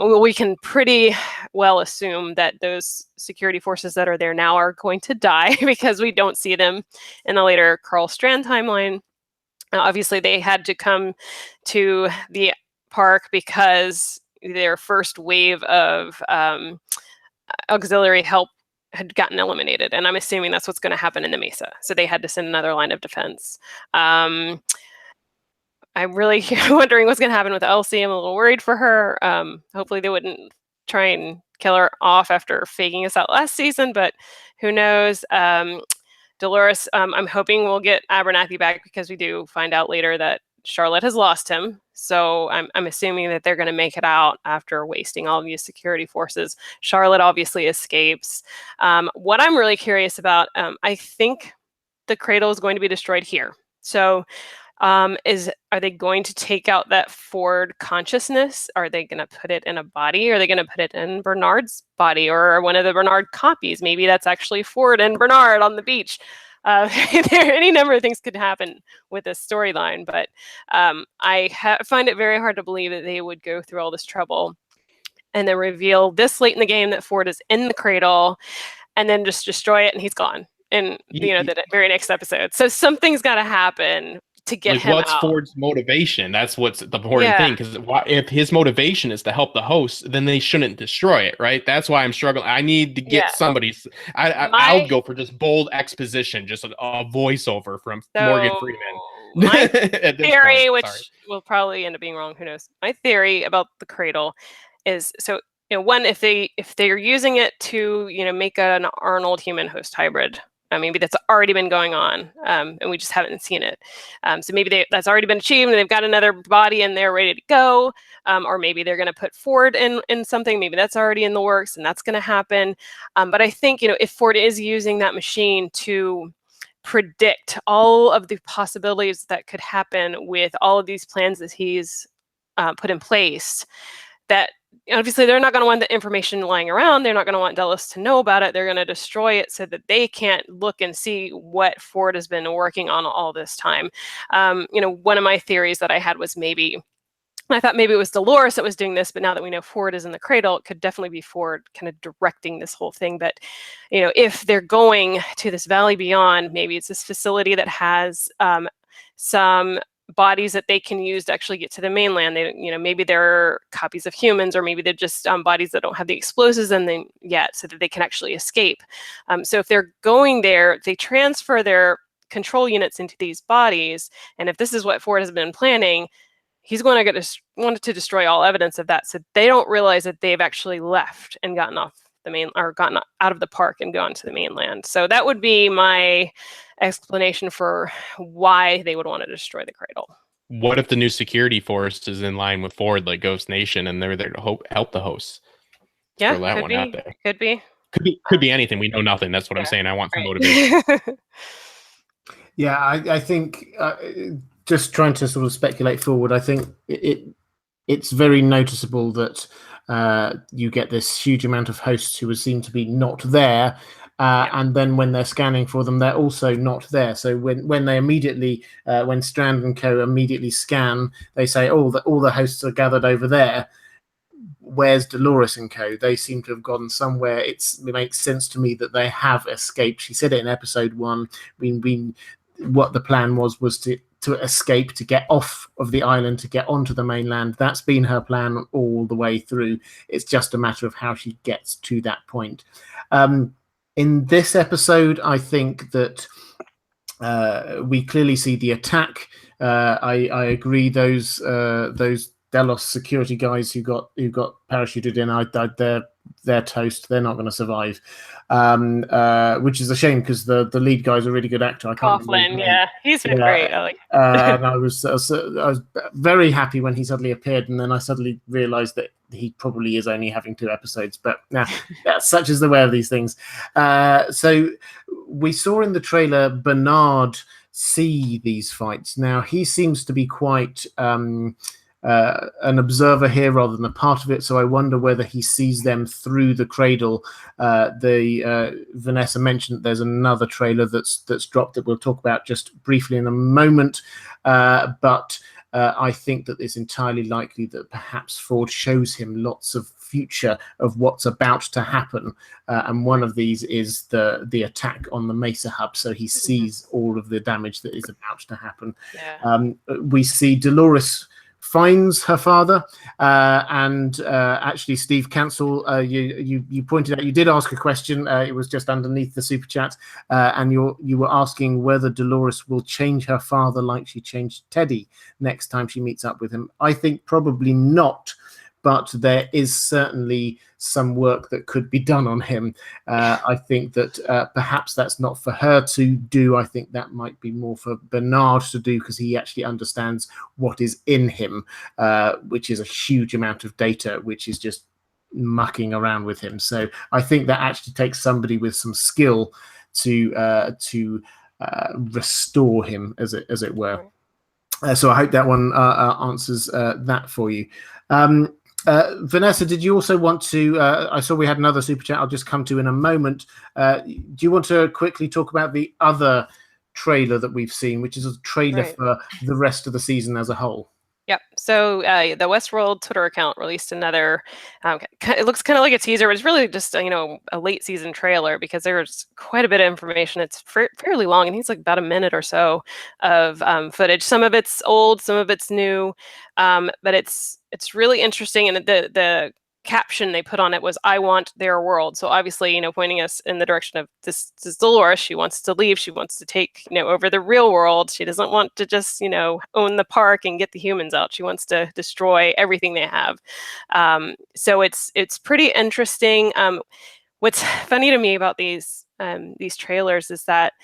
we can pretty well assume that those security forces that are there now are going to die because we don't see them in the later Carl Strand timeline. Obviously, they had to come to the park because their first wave of auxiliary help had gotten eliminated, and I'm assuming that's what's going to happen in the Mesa. So they had to send another line of defense. I'm really wondering what's going to happen with Elsie. I'm a little worried for her. Hopefully they wouldn't try and kill her off after faking us out last season, but who knows? Dolores, I'm hoping we'll get Abernathy back, because we do find out later that Charlotte has lost him. So I'm assuming that they're going to make it out after wasting all of these security forces. Charlotte obviously escapes. What I'm really curious about, I think the cradle is going to be destroyed here. So are they going to take out that Ford consciousness? Are they going to put it in a body? Are they going to put it in Bernard's body, or one of the Bernard copies? Maybe that's actually Ford and Bernard on the beach. Any number of things could happen with this storyline, but I find it very hard to believe that they would go through all this trouble and then reveal this late in the game that Ford is in the cradle, and then just destroy it and he's gone in the very next episode. So something's got to happen to get him what's out. Ford's motivation? That's what's the important thing, because if his motivation is to help the host, then they shouldn't destroy it, right? That's why I'm struggling. I need to get somebody. I'll go for just bold exposition, just a voiceover from Morgan Freeman. My theory, which will probably end up being wrong, who knows? My theory about the cradle is, so one, if they're using it to make an Arnold human host hybrid, maybe that's already been going on, and we just haven't seen it. So maybe that's already been achieved, and they've got another body in there ready to go. Or maybe they're going to put Ford in something. Maybe that's already in the works, and that's going to happen. But I think if Ford is using that machine to predict all of the possibilities that could happen with all of these plans that he's put in place, that obviously they're not going to want the information lying around. They're not going to want Delos to know about it. They're going to destroy it so that they can't look and see what Ford has been working on all this time. One of my theories that I had was I thought maybe it was Dolores that was doing this, but now that we know Ford is in the cradle, it could definitely be Ford kind of directing this whole thing. But, if they're going to this Valley Beyond, maybe it's this facility that has some bodies that they can use to actually get to the mainland. Maybe they're copies of humans, or maybe they're just bodies that don't have the explosives in them yet, so that they can actually escape. So if they're going there, they transfer their control units into these bodies. And if this is what Ford has been planning, he's going to wanted to destroy all evidence of that, so they don't realize that they've actually left and gotten off the main, or gotten out of the park and gone to the mainland. So that would be my explanation for why they would want to destroy the cradle. What if the new security force is in line with Ford, like Ghost Nation, and they're there to help the hosts? Yeah, Throw that one out there. Could be. Could be anything. We know nothing. That's what I'm saying. I want some motivation. Yeah, I think just trying to sort of speculate forward, I think it's very noticeable that you get this huge amount of hosts who seem to be not there. And then when they're scanning for them, they're also not there. So when they immediately, when Strand and Co. immediately scan, they say, all the hosts are gathered over there. Where's Dolores and Co? They seem to have gone somewhere. It makes sense to me that they have escaped. She said it in episode 1. What the plan was to escape, to get off of the island, to get onto the mainland. That's been her plan all the way through. It's just a matter of how she gets to that point. In this episode, I think that we clearly see the attack. I agree. Those Delos security guys who got parachuted in, they're toast. They're not going to survive, which is a shame because the lead guy's a really good actor. I can't Coughlin, yeah, he's been great. I like. And I was very happy when he suddenly appeared, and then I suddenly realised that he probably is only having 2 episodes. But such is the way of these things. So we saw in the trailer Bernard see these fights. Now he seems to be quite an observer here rather than a part of it, so I wonder whether he sees them through the cradle. Vanessa mentioned there's another trailer that's dropped that we'll talk about just briefly in a moment, but I think that it's entirely likely that perhaps Ford shows him lots of future of what's about to happen, and one of these is the attack on the Mesa hub, so he sees all of the damage that is about to happen. We see Dolores finds her father, and actually Steve Cancel, you pointed out, you did ask a question, it was just underneath the super chat, and you were asking whether Dolores will change her father like she changed Teddy next time she meets up with him. I think probably not, but there is certainly some work that could be done on him. I think that perhaps that's not for her to do. I think that might be more for Bernard to do, because he actually understands what is in him, which is a huge amount of data, which is just mucking around with him. So I think that actually takes somebody with some skill to restore him, as it were. So I hope that one answers that for you. Vanessa, did you also want to, I saw we had another super chat I'll just come to in a moment. Do you want to quickly talk about the other trailer that we've seen, which is a trailer for the rest of the season as a whole? Yep. So the Westworld Twitter account released another, it looks kind of like a teaser, but it's really just, a late season trailer, because there's quite a bit of information. It's fairly long. I think it's like about a minute or so of footage. Some of it's old, some of it's new, but it's really interesting. And the caption they put on it was "I want their world." So obviously, pointing us in the direction of this is Dolores. She wants to leave. She wants to take, over the real world. She doesn't want to just, own the park and get the humans out. She wants to destroy everything they have. So it's pretty interesting. What's funny to me about these trailers is that,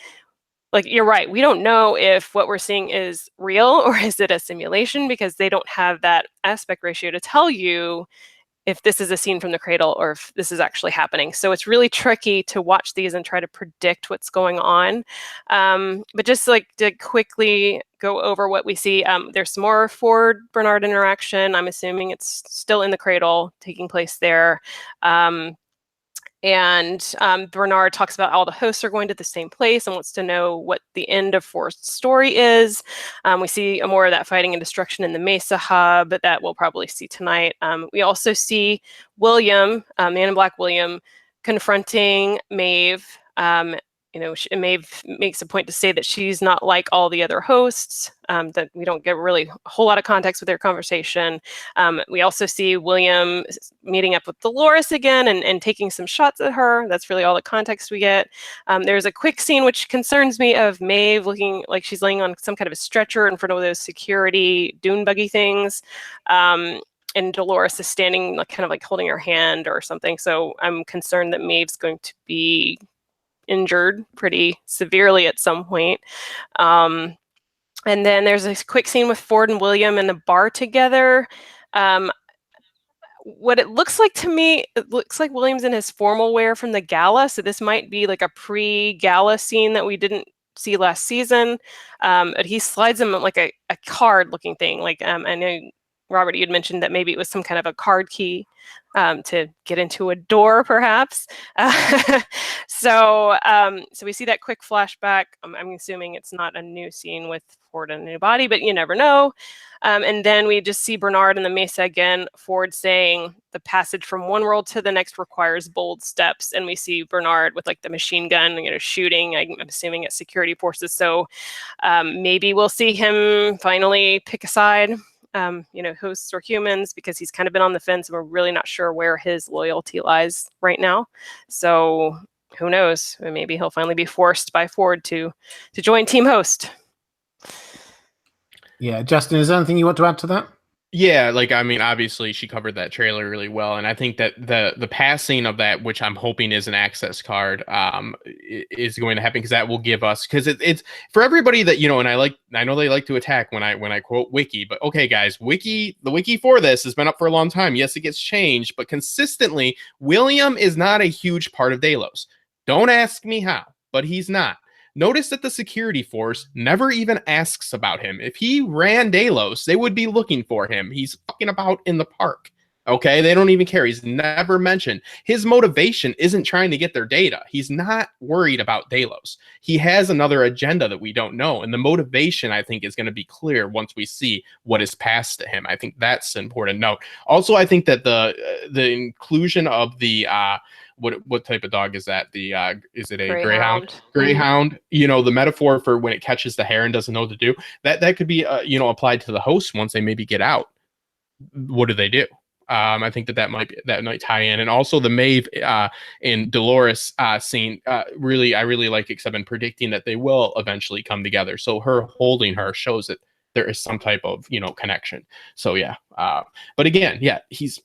like, you're right, we don't know if what we're seeing is real or is it a simulation, because they don't have that aspect ratio to tell you if this is a scene from the cradle or if this is actually happening. So it's really tricky to watch these and try to predict what's going on. But just like to quickly go over what we see, there's some more Ford Bernard interaction. I'm assuming it's still in the cradle taking place there. And Bernard talks about all the hosts are going to the same place and wants to know what the end of Ford's story is. We see more of that fighting and destruction in the Mesa hub that we'll probably see tonight. We also see William, Man in Black William, confronting Maeve. Maeve makes a point to say that she's not like all the other hosts, that we don't get really a whole lot of context with their conversation. We also see William meeting up with Dolores again and taking some shots at her. That's really all the context we get. There's a quick scene which concerns me of Maeve looking like she's laying on some kind of a stretcher in front of those security dune buggy things. And Dolores is standing kind of like holding her hand or something. So I'm concerned that Maeve's going to be injured pretty severely at some point. And then there's a quick scene with Ford and William in the bar together. What it looks like to me, it looks like William's in his formal wear from the gala. So this might be like a pre-gala scene that we didn't see last season. But he slides him like a card looking thing. Like, I know, Robert, you'd mentioned that maybe it was some kind of a card key to get into a door, perhaps. So we see that quick flashback. I'm assuming it's not a new scene with Ford and a new body, but you never know. And then we just see Bernard in the Mesa again, Ford saying the passage from one world to the next requires bold steps. And we see Bernard with like the machine gun, shooting, I'm assuming at security forces. So maybe we'll see him finally pick a side. Hosts or humans, because he's kind of been on the fence and we're really not sure where his loyalty lies right now. So who knows? Maybe he'll finally be forced by Ford to join Team Host. Yeah, Justin, is there anything you want to add to that? Yeah, obviously she covered that trailer really well, and I think that the passing of that, which I'm hoping is an access card, is going to happen, because that will give us, because it's for everybody that and I know they like to attack when I quote Wiki, but okay, guys, the Wiki for this has been up for a long time. Yes, it gets changed, but consistently, William is not a huge part of Delos. Don't ask me how, but he's not. Notice that the security force never even asks about him. If he ran Delos, they would be looking for him. He's fucking about in the park. Okay, they don't even care. He's never mentioned. His motivation isn't trying to get their data. He's not worried about Delos. He has another agenda that we don't know. And the motivation, I think, is going to be clear once we see what is passed to him. I think that's an important note. Also, I think that the inclusion of the what type of dog is that? Is it a greyhound? Greyhound. The metaphor for when it catches the hare and doesn't know what to do. That could be applied to the hosts once they maybe get out. What do they do? I think that might tie in, and also the Maeve and Dolores scene. I really like it, because I've been predicting that they will eventually come together. So her holding her shows that there is some type of connection. So yeah, but again, yeah, he's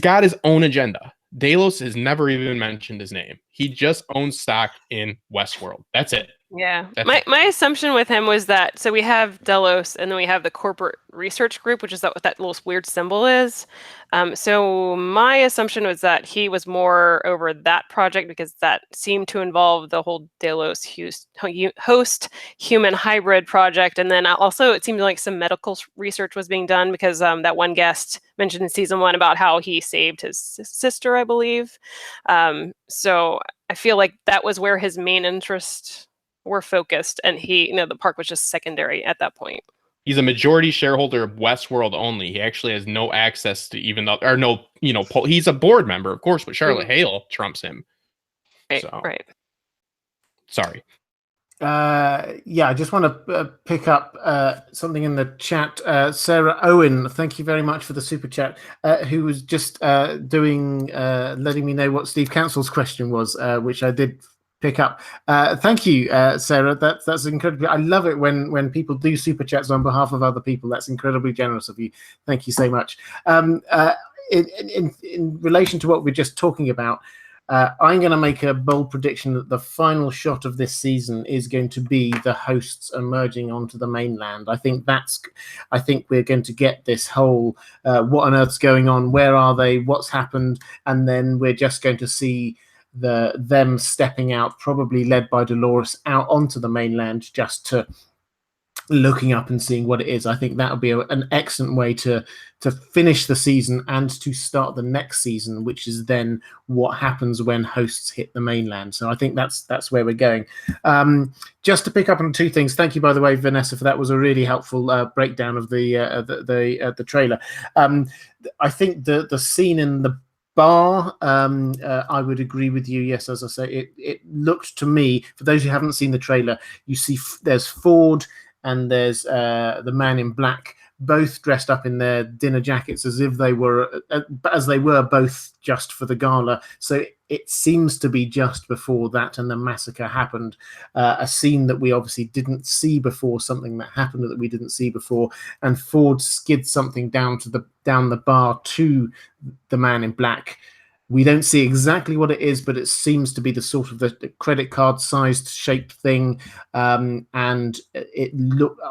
got his own agenda. Delos has never even mentioned his name. He just owns stock in Westworld. That's it. Yeah. My assumption with him was that, so we have Delos and then we have the corporate research group, which is what that little weird symbol is. So my assumption was that he was more over that project, because that seemed to involve the whole Delos host human hybrid project. And then also it seemed like some medical research was being done, because that one guest mentioned in season 1 about how he saved his sister, I believe. So I feel like that was where his main interests were focused, and the park was just secondary at that point. He's a majority shareholder of Westworld only. He actually has no access to he's a board member, of course, but Charlotte Hale trumps him. Right, right. Sorry. Yeah, I just want to pick up something in the chat. Sarah Owen, thank you very much for the super chat. Who was just letting me know what Steve Council's question was, which I did pick up. Thank you, Sarah. That's incredible. I love it when people do super chats on behalf of other people. That's incredibly generous of you. Thank you so much. In relation to what we're just talking about. I'm going to make a bold prediction that the final shot of this season is going to be the hosts emerging onto the mainland. I think we're going to get this whole what on earth's going on? Where are they? What's happened? And then we're just going to see them stepping out, probably led by Dolores, out onto the mainland just to looking up and seeing what it is. I think that would be an excellent way to finish the season and to start the next season, which is then what happens when hosts hit the mainland. So I think that's where we're going. Just to pick up on two things. Thank you, by the way, Vanessa, for that. Was a really helpful breakdown of the trailer. I think the scene in the bar, I would agree with you. Yes, as I say, it looked to me, for those who haven't seen the trailer, you see there's Ford and there's the man in black, both dressed up in their dinner jackets as they were both just for the gala. So it seems to be just before that and the massacre happened, a scene that we obviously didn't see before, something that happened that we didn't see before, and Ford skids something down the bar to the man in black. We don't see exactly what it is, but it seems to be the sort of the credit card sized shaped thing. And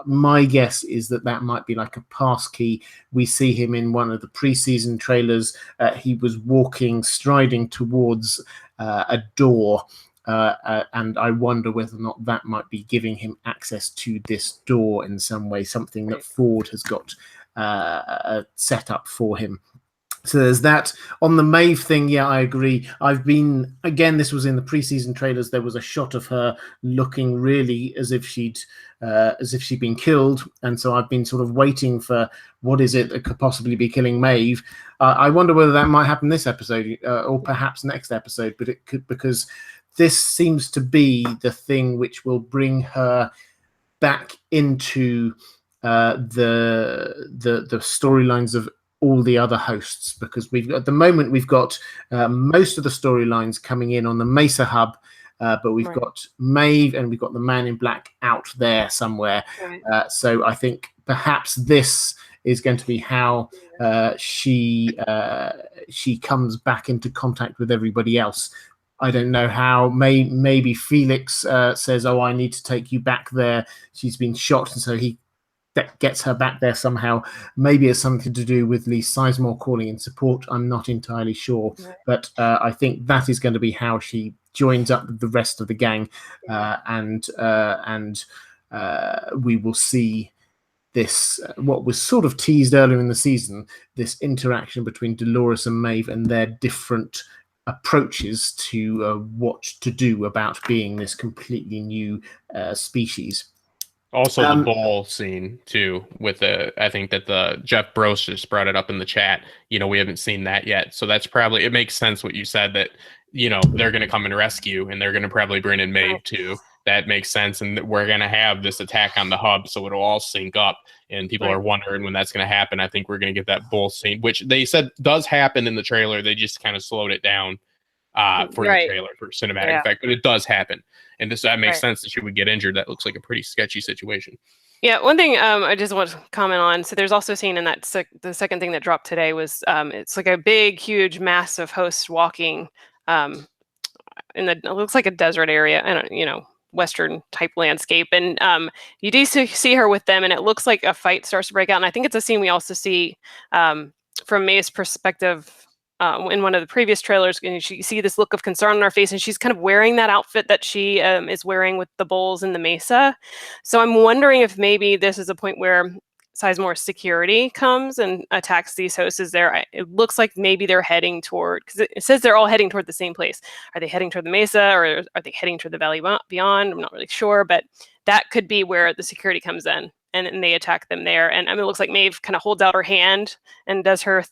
my guess is that might be like a pass key. We see him in one of the preseason trailers. He was striding towards a door. And I wonder whether or not that might be giving him access to this door in some way, something that Ford has got set up for him. So there's that. On the Maeve thing, yeah, I agree. This was in the preseason trailers. There was a shot of her looking really as if she'd been killed, and so I've been sort of waiting for what is it that could possibly be killing Maeve. I wonder whether that might happen this episode or perhaps next episode, but it could, because this seems to be the thing which will bring her back into the storylines of all the other hosts, because at the moment we've got most of the storylines coming in on the Mesa hub, but we've got Maeve and we've got the man in black out there somewhere. So I think perhaps this is going to be how she comes back into contact with everybody else. I don't know how. Maybe Felix says, "Oh, I need to take you back there. She's been shot," and so that gets her back there somehow. Maybe it's something to do with Lee Sizemore calling in support. I'm not entirely sure, but I think that is going to be how she joins up with the rest of the gang, and we will see this what was sort of teased earlier in the season, this interaction between Dolores and Maeve and their different approaches to what to do about being this completely new species. Also, the bowl scene too. I think that the Jeff Bros just brought it up in the chat. We haven't seen that yet, so that's probably, it makes sense what you said, that they're going to come and rescue, and they're going to probably bring in Maeve too. That makes sense, and we're going to have this attack on the hub, so it'll all sync up. And people are wondering when that's going to happen. I think we're going to get that bowl scene, which they said does happen in the trailer. They just kind of slowed it down for the trailer for cinematic effect, but it does happen. And that makes sense that she would get injured. That looks like a pretty sketchy situation. Yeah, one thing I just want to comment on. So there's also a scene in that the second thing that dropped today was it's like a big, huge, massive host walking it looks like a desert area, and Western type landscape, and you do see her with them, and it looks like a fight starts to break out. And I think it's a scene we also see from Maeve's perspective. In one of the previous trailers, and you see this look of concern on her face, and she's kind of wearing that outfit that she is wearing with the bowls in the Mesa. So I'm wondering if maybe this is a point where Sizemore's security comes and attacks these hosts there. It looks like maybe they're heading toward, because it says they're all heading toward the same place. Are they heading toward the Mesa, or are they heading toward the Valley Beyond? I'm not really sure, but that could be where the security comes in, and they attack them there. And it looks like Maeve kind of holds out her hand and does her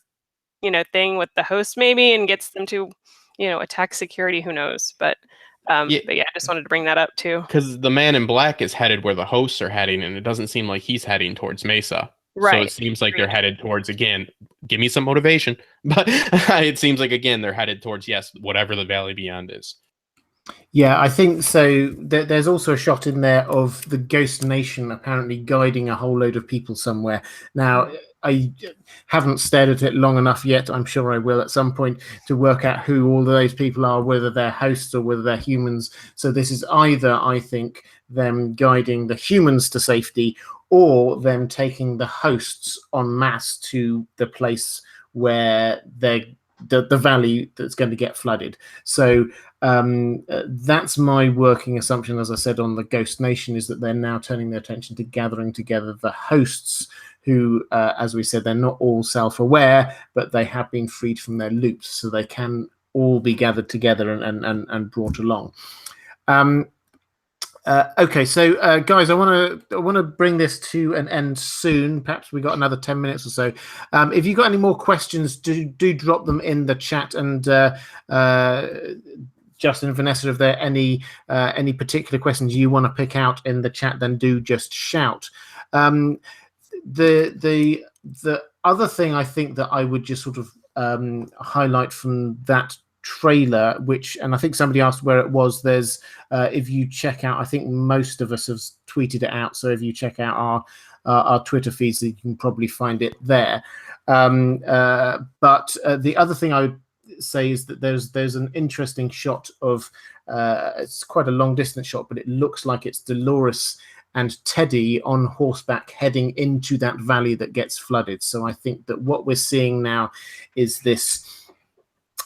thing with the host maybe, and gets them to attack security. Who knows? But But yeah, I just wanted to bring that up too. Because the man in black is headed where the hosts are heading, and it doesn't seem like he's heading towards Mesa. Right. So it seems like they're headed towards, again, give me some motivation. But it seems like, again, they're headed towards, yes, whatever the Valley Beyond is. Yeah, I think so. There's also a shot in there of the Ghost Nation apparently guiding a whole load of people somewhere. Now, I haven't stared at it long enough yet. I'm sure I will at some point to work out who all of those people are, whether they're hosts or whether they're humans. So this is either, I think, them guiding the humans to safety or them taking the hosts en masse to the place where the valley that's going to get flooded. So that's my working assumption, as I said, on the Ghost Nation, is that they're now turning their attention to gathering together the hosts who, as we said, they're not all self-aware, but they have been freed from their loops, so they can all be gathered together and brought along. Okay, so guys, I want to bring this to an end soon. Perhaps we got another 10 minutes or so. If you've got any more questions, do drop them in the chat. And Justin and Vanessa, if there are any particular questions you want to pick out in the chat, then do just shout. The other thing I think that I would just sort of highlight from that trailer, and I think somebody asked where it was, there's if you check out, I think most of us have tweeted it out, so if you check out our Twitter feeds, you can probably find it there. But the other thing I would say is that there's an interesting shot of it's quite a long distance shot, but it looks like it's Dolores and Teddy on horseback heading into that valley that gets flooded. So I think that what we're seeing now is this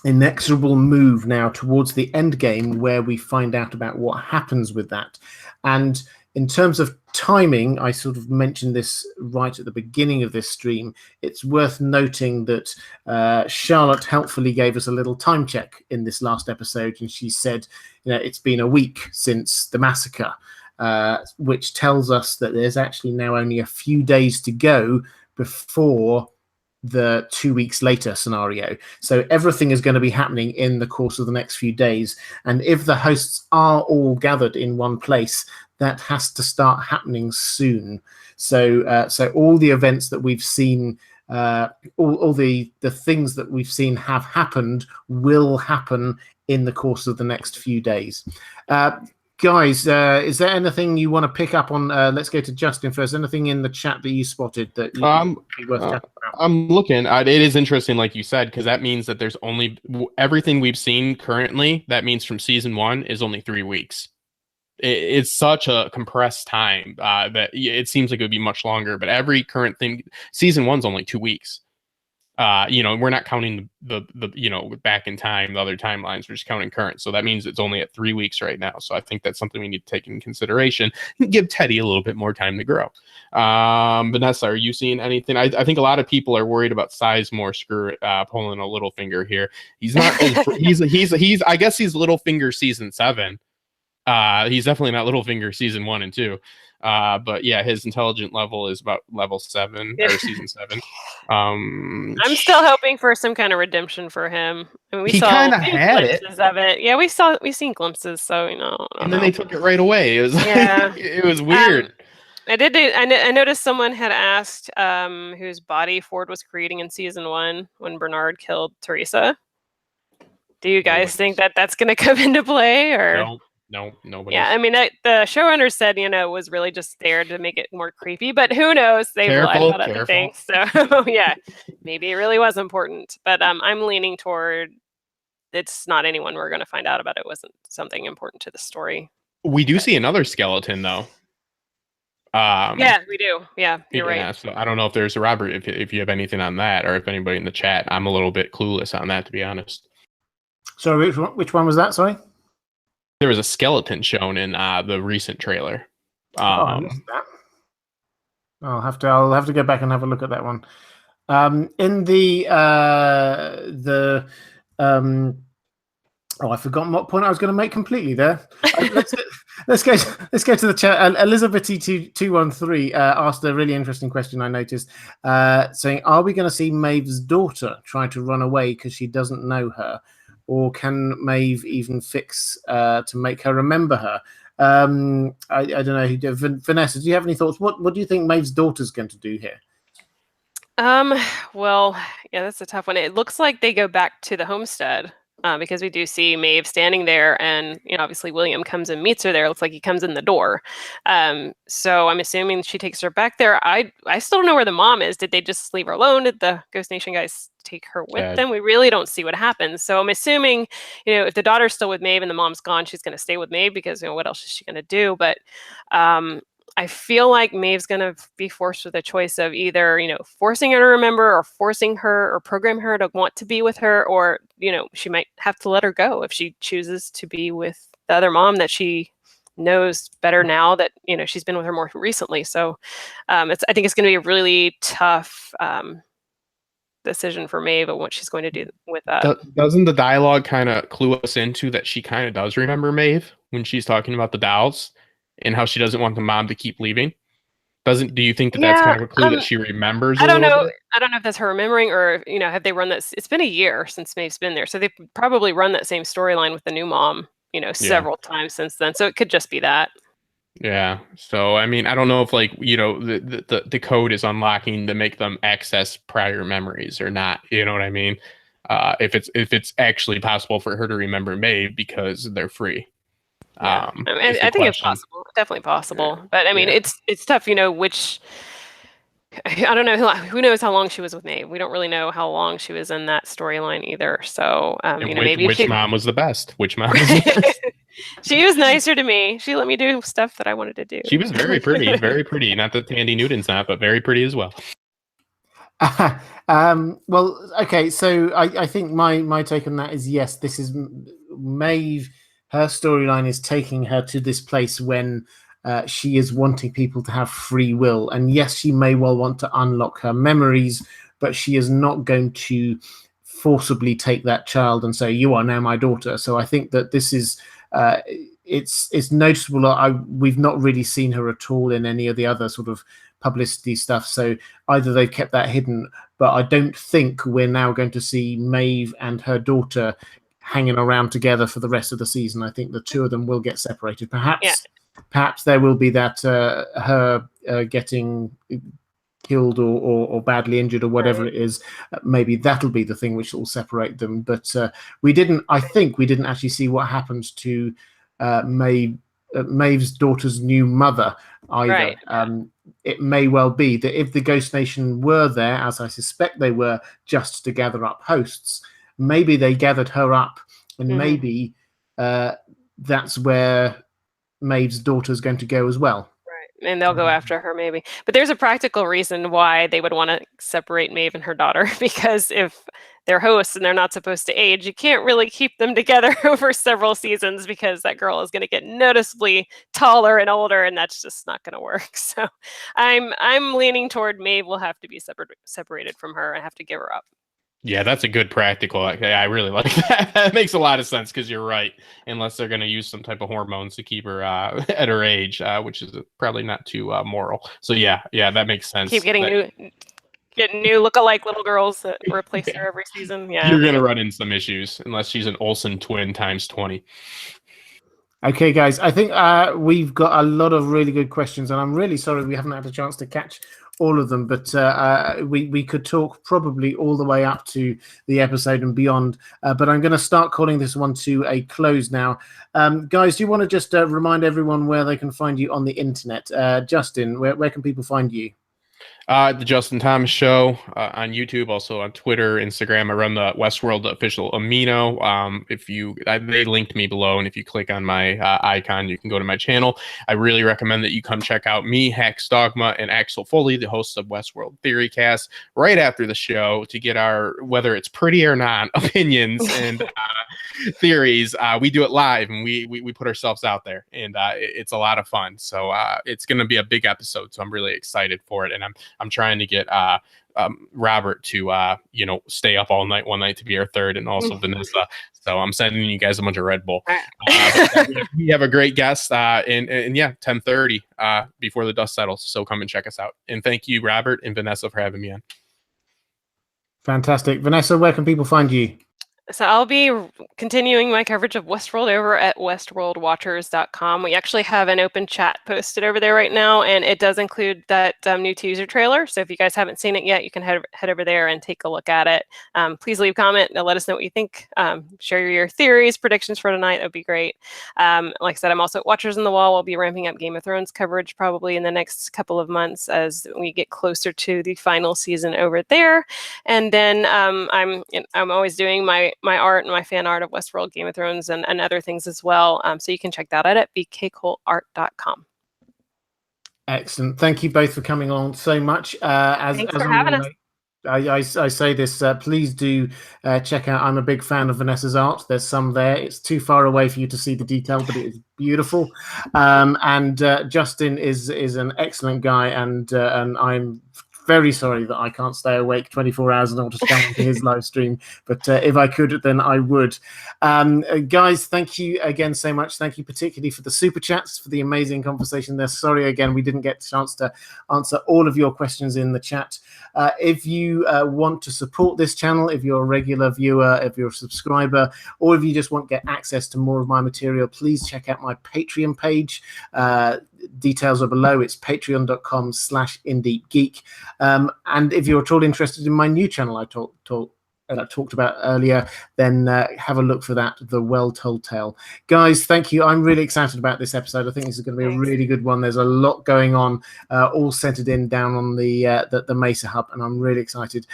inexorable move now towards the end game, where we find out about what happens with that. And in terms of timing, I sort of mentioned this right at the beginning of this stream. It's worth noting that Charlotte helpfully gave us a little time check in this last episode, and she said, it's been a week since the massacre, which tells us that there's actually now only a few days to go before the 2 weeks later scenario. So everything is going to be happening in the course of the next few days. And if the hosts are all gathered in one place, that has to start happening soon. So so all the events that we've seen, all the things that we've seen have happened will happen in the course of the next few days. Guys, is there anything you want to pick up on? Let's go to Justin first. Anything in the chat that you spotted that be worth chatting about? I'm looking. It is interesting, like you said, because that means that there's only everything we've seen currently. That means from season 1 is only 3 weeks. It's such a compressed time that it seems like it would be much longer. But every current thing, season 1's only 2 weeks. We're not counting the back in time, the other timelines. We're just counting current. So that means it's only at 3 weeks right now. So I think that's something we need to take into consideration and give Teddy a little bit more time to grow. Vanessa, are you seeing anything? I think a lot of people are worried about Sizemore pulling a little finger here. He's not. he's. I guess he's Littlefinger season 7. He's definitely not Littlefinger season 1 and 2. But yeah, his intelligent level is about level 7 or season 7. I'm still hoping for some kind of redemption for him. I mean, we saw kind of had glimpses of it. Yeah, we've seen glimpses. So and then they took it right away. It was it was weird. I noticed someone had asked whose body Ford was creating in season 1 when Bernard killed Teresa. Do you guys think that that's going to come into play, or? No, nobody. Yeah, I mean, the showrunner said, was really just there to make it more creepy, but who knows? They've lied about other things. So, yeah, maybe it really was important. But I'm leaning toward it's not anyone we're going to find out about. It wasn't something important to the story. We do see another skeleton, though. Yeah, we do. Yeah, you're right. So I don't know if there's a Robert, if you have anything on that, or if anybody in the chat. I'm a little bit clueless on that, to be honest. Sorry, which one was that? Sorry? There was a skeleton shown in the recent trailer. I missed that. I'll have to go back and have a look at that one. In the I've forgotten what point I was going to make completely there. Let's go to the chat. Elizabeth 213 asked a really interesting question, I noticed, saying, are we going to see Maeve's daughter try to run away because she doesn't know her? or can Maeve even fix to make her remember her? I don't know. Vanessa, do you have any thoughts? What do you think Maeve's daughter's going to do here? Well, yeah, that's a tough one. It looks like they go back to the homestead because we do see Maeve standing there, and obviously William comes and meets her there. It looks like he comes in the door. So I'm assuming she takes her back there. I still don't know where the mom is. Did they just leave her alone? Did the Ghost Nation guys take her with them? We really don't see what happens. So I'm assuming, if the daughter's still with Maeve and the mom's gone, she's going to stay with Maeve because what else is she going to do? But I feel like Maeve's going to be forced with a choice of either, forcing her to remember or forcing her or program her to want to be with her, or, she might have to let her go if she chooses to be with the other mom that she knows better now that, she's been with her more recently. So I think it's going to be a really tough decision for Maeve of what she's going to do with that. Doesn't the dialogue kind of clue us into that she kind of does remember Maeve when she's talking about the dolls? And how she doesn't want the mom to keep leaving. Do you think that's kind of a clue that she remembers? I don't know. I don't know if that's her remembering, or have they run that? It's been a year since Maeve's been there, so they've probably run that same storyline with the new mom, several times since then. So it could just be that. Yeah. So I mean, I don't know if the code is unlocking to make them access prior memories or not. You know what I mean? If it's actually possible for her to remember Maeve because they're free. Yeah. I think it's possible, definitely possible. Yeah. But I mean, it's tough, which I don't know. Who knows how long she was with Maeve? We don't really know how long she was in that storyline either. So, maybe which mom was the best? Which mom was the best? She was nicer to me. She let me do stuff that I wanted to do. She was very pretty, very pretty. Not that Tandy Newton's not, but very pretty as well. Well, okay. So I think my take on that is yes. This is Maeve. Her storyline is taking her to this place when she is wanting people to have free will. And yes, she may well want to unlock her memories, but she is not going to forcibly take that child and say, you are now my daughter. So I think that this is, it's noticeable. We've not really seen her at all in any of the other sort of publicity stuff. So either they've kept that hidden, but I don't think we're now going to see Maeve and her daughter hanging around together for the rest of the season. I think the two of them will get separated. Perhaps there will be that her getting killed or badly injured or whatever it is. Maybe that'll be the thing which will separate them. But I think we didn't actually see what happens to Maeve's daughter's new mother either. Right. It may well be that if the Ghost Nation were there, as I suspect they were, just to gather up hosts, maybe they gathered her up, and maybe that's where Maeve's daughter's going to go as well. Right, and they'll go after her maybe. But there's a practical reason why they would want to separate Maeve and her daughter, because if they're hosts and they're not supposed to age, you can't really keep them together over several seasons because that girl is going to get noticeably taller and older, and that's just not going to work. So I'm leaning toward Maeve will have to be separated from her and have to give her up. Yeah, that's a good practical. I really like that. That makes a lot of sense because you're right. Unless they're going to use some type of hormones to keep her at her age, which is probably not too moral. So yeah, that makes sense. Keep getting new look-alike little girls that replace her every season. Yeah, you're going to run into some issues unless she's an Olsen twin times 20. Okay, guys, I think we've got a lot of really good questions, and I'm really sorry we haven't had a chance to catch all of them, but we could talk probably all the way up to the episode and beyond, but I'm going to start calling this one to a close now. Guys, do you want to just remind everyone where they can find you on the internet? Justin, where can people find you? The Justin Thomas Show on YouTube, also on Twitter, Instagram. I run the Westworld official Amino. They linked me below, and if you click on my icon, you can go to my channel. I really recommend that you come check out me, Hex Dogma, and Axel Foley, the hosts of Westworld Theorycast, right after the show to get our, whether it's pretty or not, opinions and theories. We do it live, and we put ourselves out there, and it's a lot of fun. So it's going to be a big episode, so I'm really excited for it, and I'm trying to get Robert to stay up all night one night to be our third, and also Vanessa. So I'm sending you guys a bunch of Red Bull. We have a great guest, and 10:30 before the dust settles. So come and check us out. And thank you, Robert and Vanessa, for having me on. Fantastic. Vanessa, where can people find you? So I'll be continuing my coverage of Westworld over at westworldwatchers.com. We actually have an open chat posted over there right now, and it does include that new teaser trailer. So if you guys haven't seen it yet, you can head over there and take a look at it. Please leave a comment and let us know what you think. Share your theories, predictions for tonight. That would be great. Like I said, I'm also at Watchers on the Wall. We'll be ramping up Game of Thrones coverage probably in the next couple of months as we get closer to the final season over there. And then I'm always doing my art and my fan art of Westworld, Game of Thrones, and other things as well. So you can check that out at bkcoleart.com. Excellent. Thank you both for coming on so much. Thanks for having us. I say this, please do check out. I'm a big fan of Vanessa's art. There's some there. It's too far away for you to see the detail, but it is beautiful. And Justin is an excellent guy, and I'm very sorry that I can't stay awake 24 hours in order to come into his live stream. But if I could, then I would. Guys, thank you again so much. Thank you particularly for the super chats, for the amazing conversation there. Sorry again, we didn't get a chance to answer all of your questions in the chat. If you want to support this channel, if you're a regular viewer, if you're a subscriber, or if you just want to get access to more of my material, please check out my Patreon page. Details are below. It's patreon.com/InDeepGeek. And if you're at all interested in my new channel I talked about earlier, then have a look for that, The Well Told Tale. Guys, thank you. I'm really excited about this episode. I think this is going to be a really good one. There's a lot going on, all centered down on the Mesa Hub, and I'm really excited.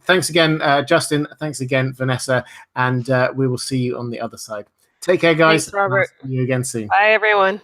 Thanks again, Justin. Thanks again, Vanessa, and we will see you on the other side. Take care, guys. Thanks, Robert. I'll see you again soon. Bye, everyone.